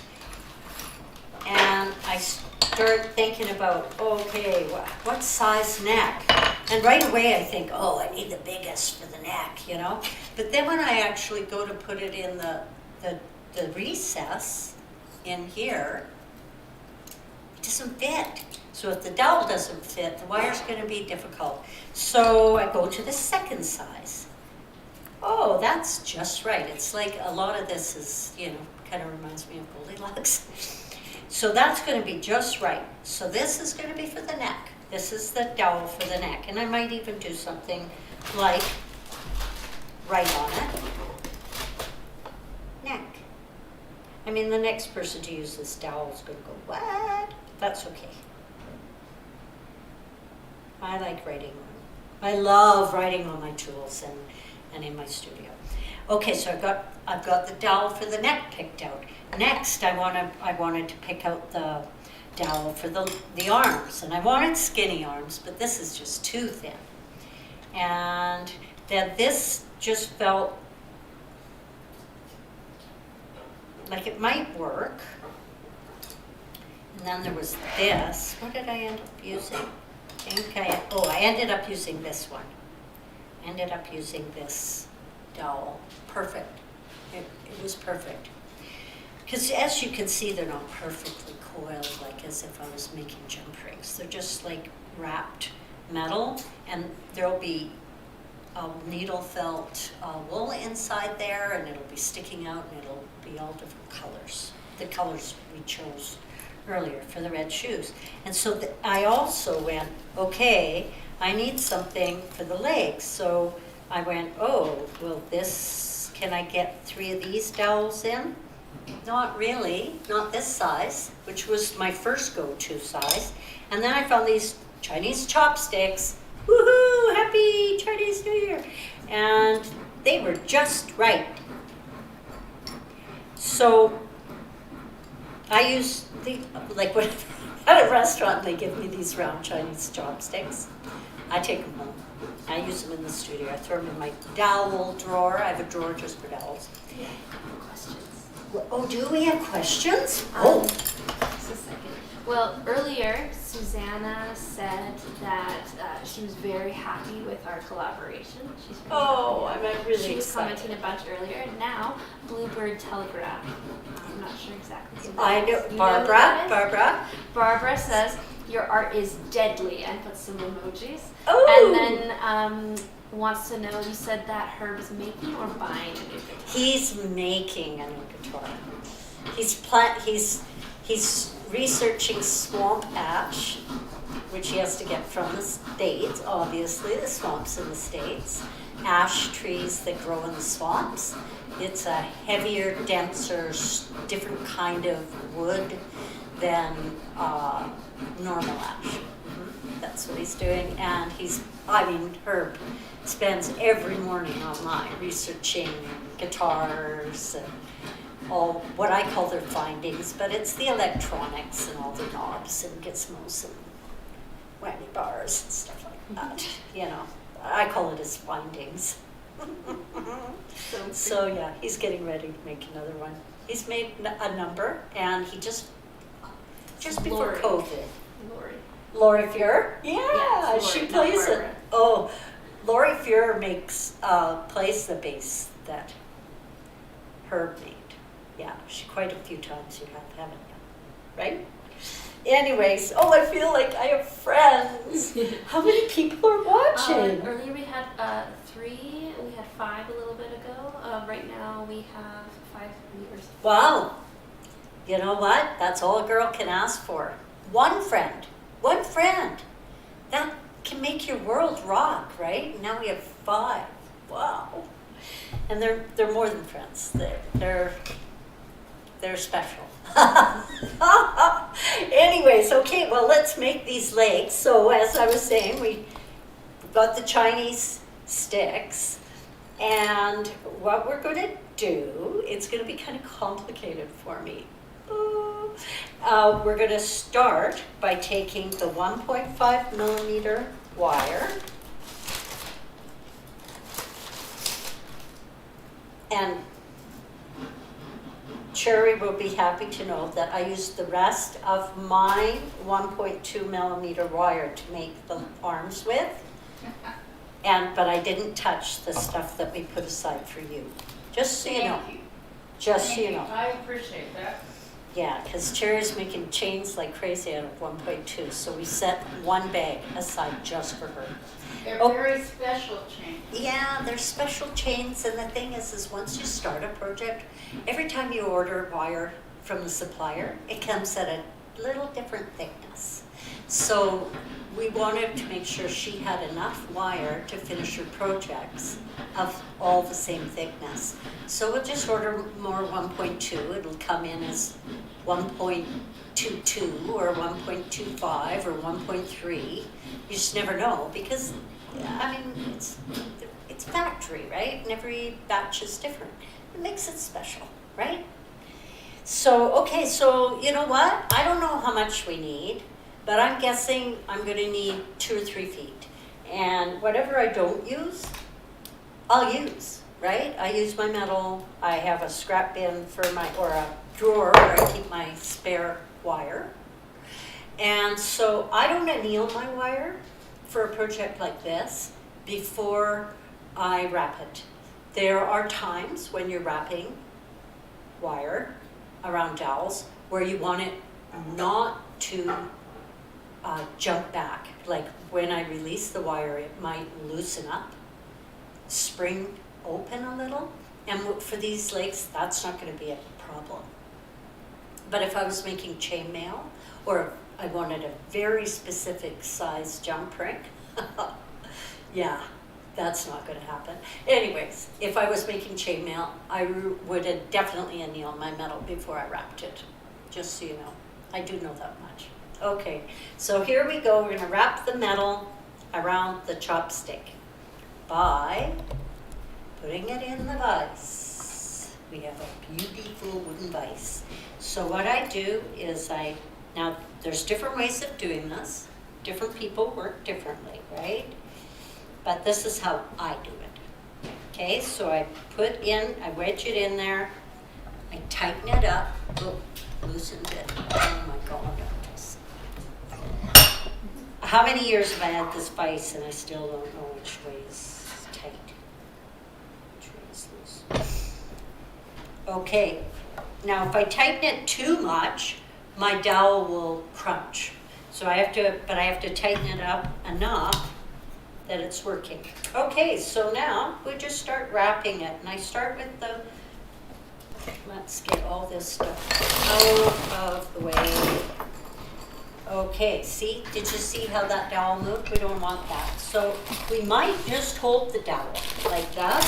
and I start thinking about, okay, what size neck? And right away I think, oh, I need the biggest for the neck, you know? But then when I actually go to put it in the recess in here, it doesn't fit. So if the dowel doesn't fit, the wire's gonna be difficult. So I go to the second size. Oh, that's just right. It's like a lot of this is, you know, kind of reminds me of Goldilocks. So that's going to be just right. So this is going to be for the neck. This is the dowel for the neck. And I might even do something like right on it. Neck. I mean, the next person to use this dowel is going to go, what? That's okay. I like writing on. I love writing on my tools and in my studio. Okay, so I've got the dowel for the neck picked out. Next, I wanted to pick out the dowel for the arms, and I wanted skinny arms, but this is just too thin. And then this just felt like it might work. And then there was this. What did I end up using? I ended up using this one. Ended up using this dowel. Perfect. It was perfect. Because as you can see, they're not perfectly coiled, like as if I was making jump rings. They're just like wrapped metal, and there'll be a needle felt wool inside there, and it'll be sticking out, and it'll be all different colors. The colors we chose earlier for the red shoes. And so I also went, okay, I need something for the legs. So I went, oh, well, can I get 3 of these dowels in? Not really, not this size, which was my first go-to size. And then I found these Chinese chopsticks. Woohoo, happy Chinese New Year. And they were just right. So I use like when at a restaurant they give me these round Chinese chopsticks. I take them home. I use them in the studio. I throw them in my dowel drawer. I have a drawer just for dowels.
Yeah. Questions.
Oh, do we have questions? Oh.
Just a second. Well, earlier, Susanna said that she was very happy with our collaboration. She's
I'm really
She was
excited.
commenting a bunch earlier. Now, Bluebird Telegraph. I'm not sure exactly. Who
I
that
know
is. You who
Barbara.
that is? Barbara says, your art is deadly, and put some emojis.
Oh.
And then wants to know, you said that Herb is making or buying a new guitar?
He's making a new guitar. He's researching swamp ash, which he has to get from the States, obviously, the swamps in the States. Ash trees that grow in the swamps. It's a heavier, denser, different kind of wood than normal ash. That's what he's doing, and Herb spends every morning online researching guitars and all what I call their findings, but it's the electronics and all the knobs and gizmos and whammy bars and stuff like that. You know, I call it his findings. So yeah, he's getting ready to make another one. He's made a number, and he just before
Lori.
COVID.
Lori.
Lori Fuhrer? Yeah,
Yeah, it's
she
Lori,
plays
not
it.
Barbara.
Oh, Lori Fuhrer plays the bass that Herb made. Yeah, quite a few times you haven't you? Right? Anyways, I feel like I have friends. How many people are watching?
Earlier we had 3, we had 5 a little bit ago. Right now we have 5 viewers.
Wow. You know what? That's all a girl can ask for. One friend. One friend. That can make your world rock, right? Now we have 5. Wow. And they're more than friends. They're special. Anyways, okay, well, let's make these legs. So as I was saying, we've got the Chinese sticks. And what we're going to do, it's going to be kind of complicated for me. We're going to start by taking the 1.5 millimeter wire. And Cherry will be happy to know that I used the rest of my 1.2 millimeter wire to make the arms with. But I didn't touch the stuff that we put aside for you. Just so you know.
Thank you.
Just so
Thank
you know.
I appreciate that.
Yeah, because Cherry's making chains like crazy out of 1.2, so we set one bag aside just for her.
They're
Oh.
very special chains.
Yeah, they're special chains, and the thing is once you start a project, every time you order wire from the supplier, it comes at a little different thickness. So we wanted to make sure she had enough wire to finish her projects of all the same thickness. So we'll just order more 1.2. It'll come in as 1.22 or 1.25 or 1.3. You just never know because, I mean, it's factory, right? And every batch is different. It makes it special, right? So, okay, so you know what? I don't know how much we need, but I'm guessing I'm gonna need 2 or 3 feet. And whatever I don't use, I'll use, right? I use my metal, I have a scrap bin or a drawer where I keep my spare wire. And so I don't anneal my wire for a project like this before I wrap it. There are times when you're wrapping wire around dowels where you want it not to jump back. Like when I release the wire, it might loosen up, spring open a little. And for these legs, that's not going to be a problem. But if I was making chainmail, or if I wanted a very specific size jump ring, yeah, that's not going to happen. Anyways, if I was making chainmail, I would have definitely annealed my metal before I wrapped it, just so you know. I do know that much. Okay, so here we go. We're going to wrap the metal around the chopstick by putting it in the vise. We have a beautiful wooden vise. So what I do is now there's different ways of doing this. Different people work differently, right? But this is how I do it. Okay, so I wedge it in there, I tighten it up, loosened it. Oh my God. How many years have I had this vise and I still don't know which way is tight, which way is loose? Okay, now if I tighten it too much, my dowel will crunch. So I have to tighten it up enough that it's working. Okay, so now we just start wrapping it, and I start with let's get all this stuff out of the way. Okay, did you see how that dowel moved? We don't want that. So we might just hold the dowel like that.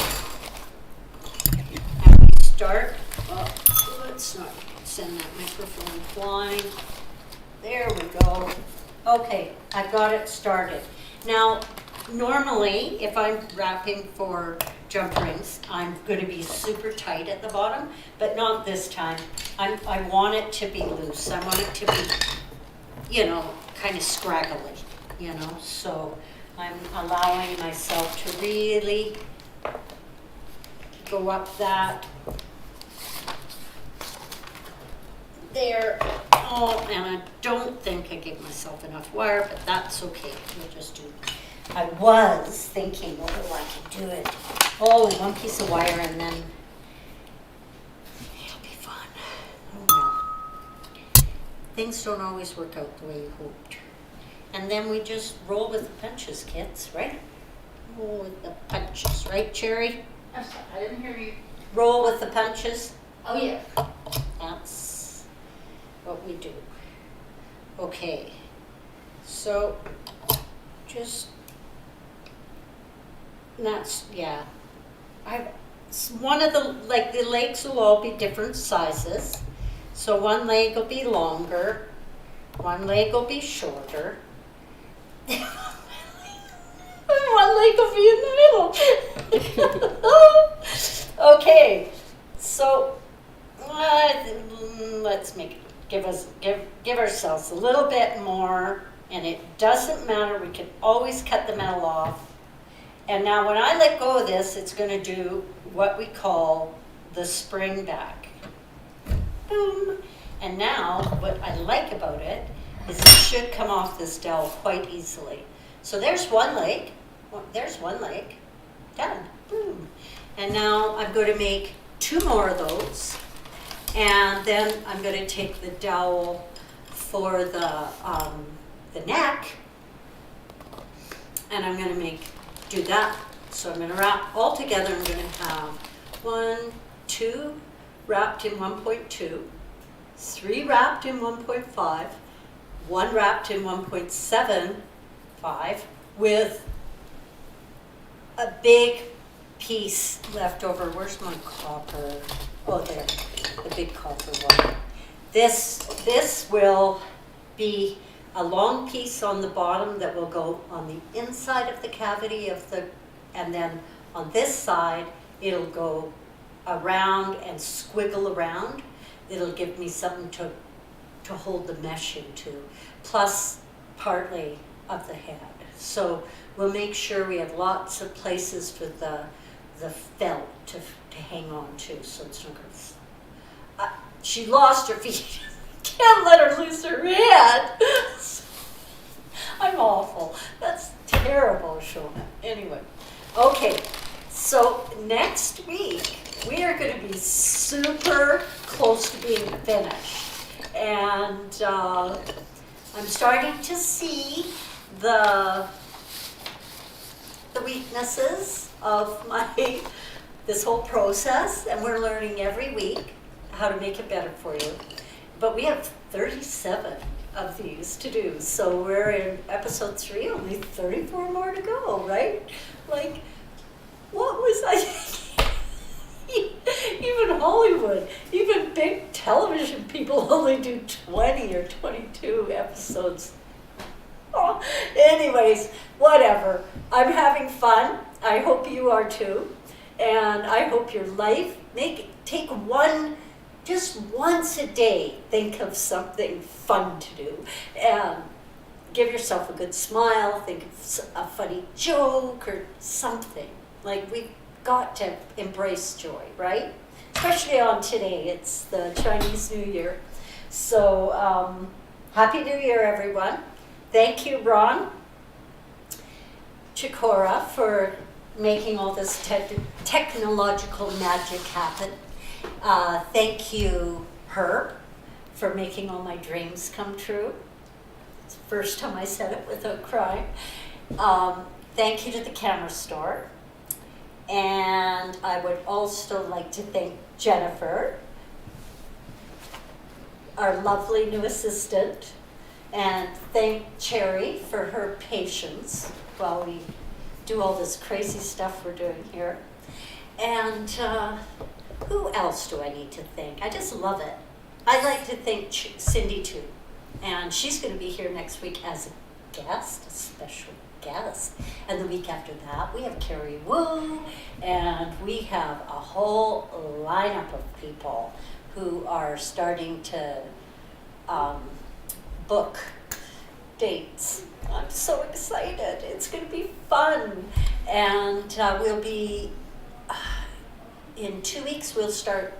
And we start, let's not send that microphone flying. There we go. Okay, I've got it started. Now, normally, if I'm wrapping for jump rings, I'm going to be super tight at the bottom, but not this time. I want it to be loose. I want it to be, kind of scraggly, so I'm allowing myself to really go up that. There. Oh, and I don't think I gave myself enough wire, but that's okay. We'll just do it. I was thinking, I could do it all in one piece of wire and then it'll be fun. Oh well. Things don't always work out the way you hoped. And then we just roll with the punches, kids, right? Roll with the punches, right, Cherry?
I'm sorry, I didn't hear you.
Roll with the punches.
Oh, yeah.
That's what we do. Okay, so just, one of the legs will all be different sizes. So one leg will be longer, one leg will be shorter. One leg will be in the middle. Okay, so let's give ourselves a little bit more, and it doesn't matter. We can always cut the metal off, And now when I let go of this, it's going to do what we call the spring back. Boom. And now what I like about it is it should come off this dowel quite easily. So there's one leg. There's one leg. Done. Boom. And now I'm going to make 2 more of those. And then I'm going to take the dowel for the neck, and I'm going to do that. So I'm going to wrap all together. I'm going to have 1, 2 wrapped in 1.2, 3 wrapped in 1.5, 1 wrapped in 1.75 with a big piece left over. Where's my copper? Oh, there, the big copper one. This will be a long piece on the bottom that will go on the inside of the cavity and then on this side, it'll go around and squiggle around. It'll give me something to hold the mesh into, plus partly of the head. So we'll make sure we have lots of places for the felt to hang on to, so it's not going to... she lost her feet. Can't let her lose her head. I'm awful. That's terrible, Shona. Anyway, okay, so next week we are going to be super close to being finished. And I'm starting to see the weaknesses of this whole process, and we're learning every week how to make it better for you. But we have 37 of these to do, so we're in episode 3, only 34 more to go, right? Like, what was I thinking? Even Hollywood, even big television people only do 20 or 22 episodes. Oh, anyways, whatever. I'm having fun. I hope you are too. And I hope your life, take one, just once a day, think of something fun to do. And give yourself a good smile, think of a funny joke or something. Like, we've got to embrace joy, right? Especially on today, it's the Chinese New Year. So, Happy New Year, everyone. Thank you, Ron Chikora, for making all this technological magic happen. Thank you, Herb, for making all my dreams come true. It's the first time I said it without crying. Thank you to the camera store. And I would also like to thank Jennifer, our lovely new assistant, and thank Cherry for her patience while we do all this crazy stuff we're doing here. And who else do I need to thank? I just love it. I'd like to thank Cindy too. And she's going to be here next week as a guest, a special guest. And the week after that, we have Carrie Wu, and we have a whole lineup of people who are starting to book dates. I'm so excited. It's going to be fun. And we'll be, in 2 weeks, we'll start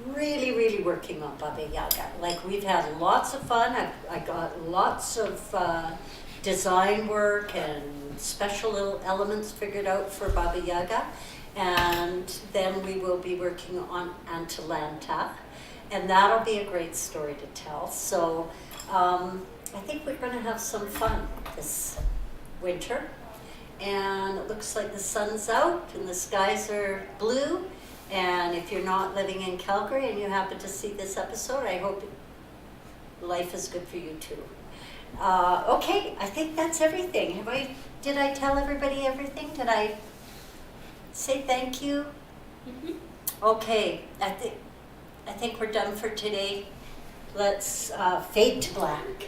really, really working on Baba Yaga. Like, we've had lots of fun. I got lots of design work and special little elements figured out for Baba Yaga. And then we will be working on Atalanta. And that'll be a great story to tell. So I think we're going to have some fun this winter. And it looks like the sun's out and the skies are blue. And if you're not living in Calgary and you happen to see this episode, I hope life is good for you too. Okay, I think that's everything. Did I tell everybody everything? Did I say thank you? Mm-hmm. Okay, I think we're done for today. Let's fade to black.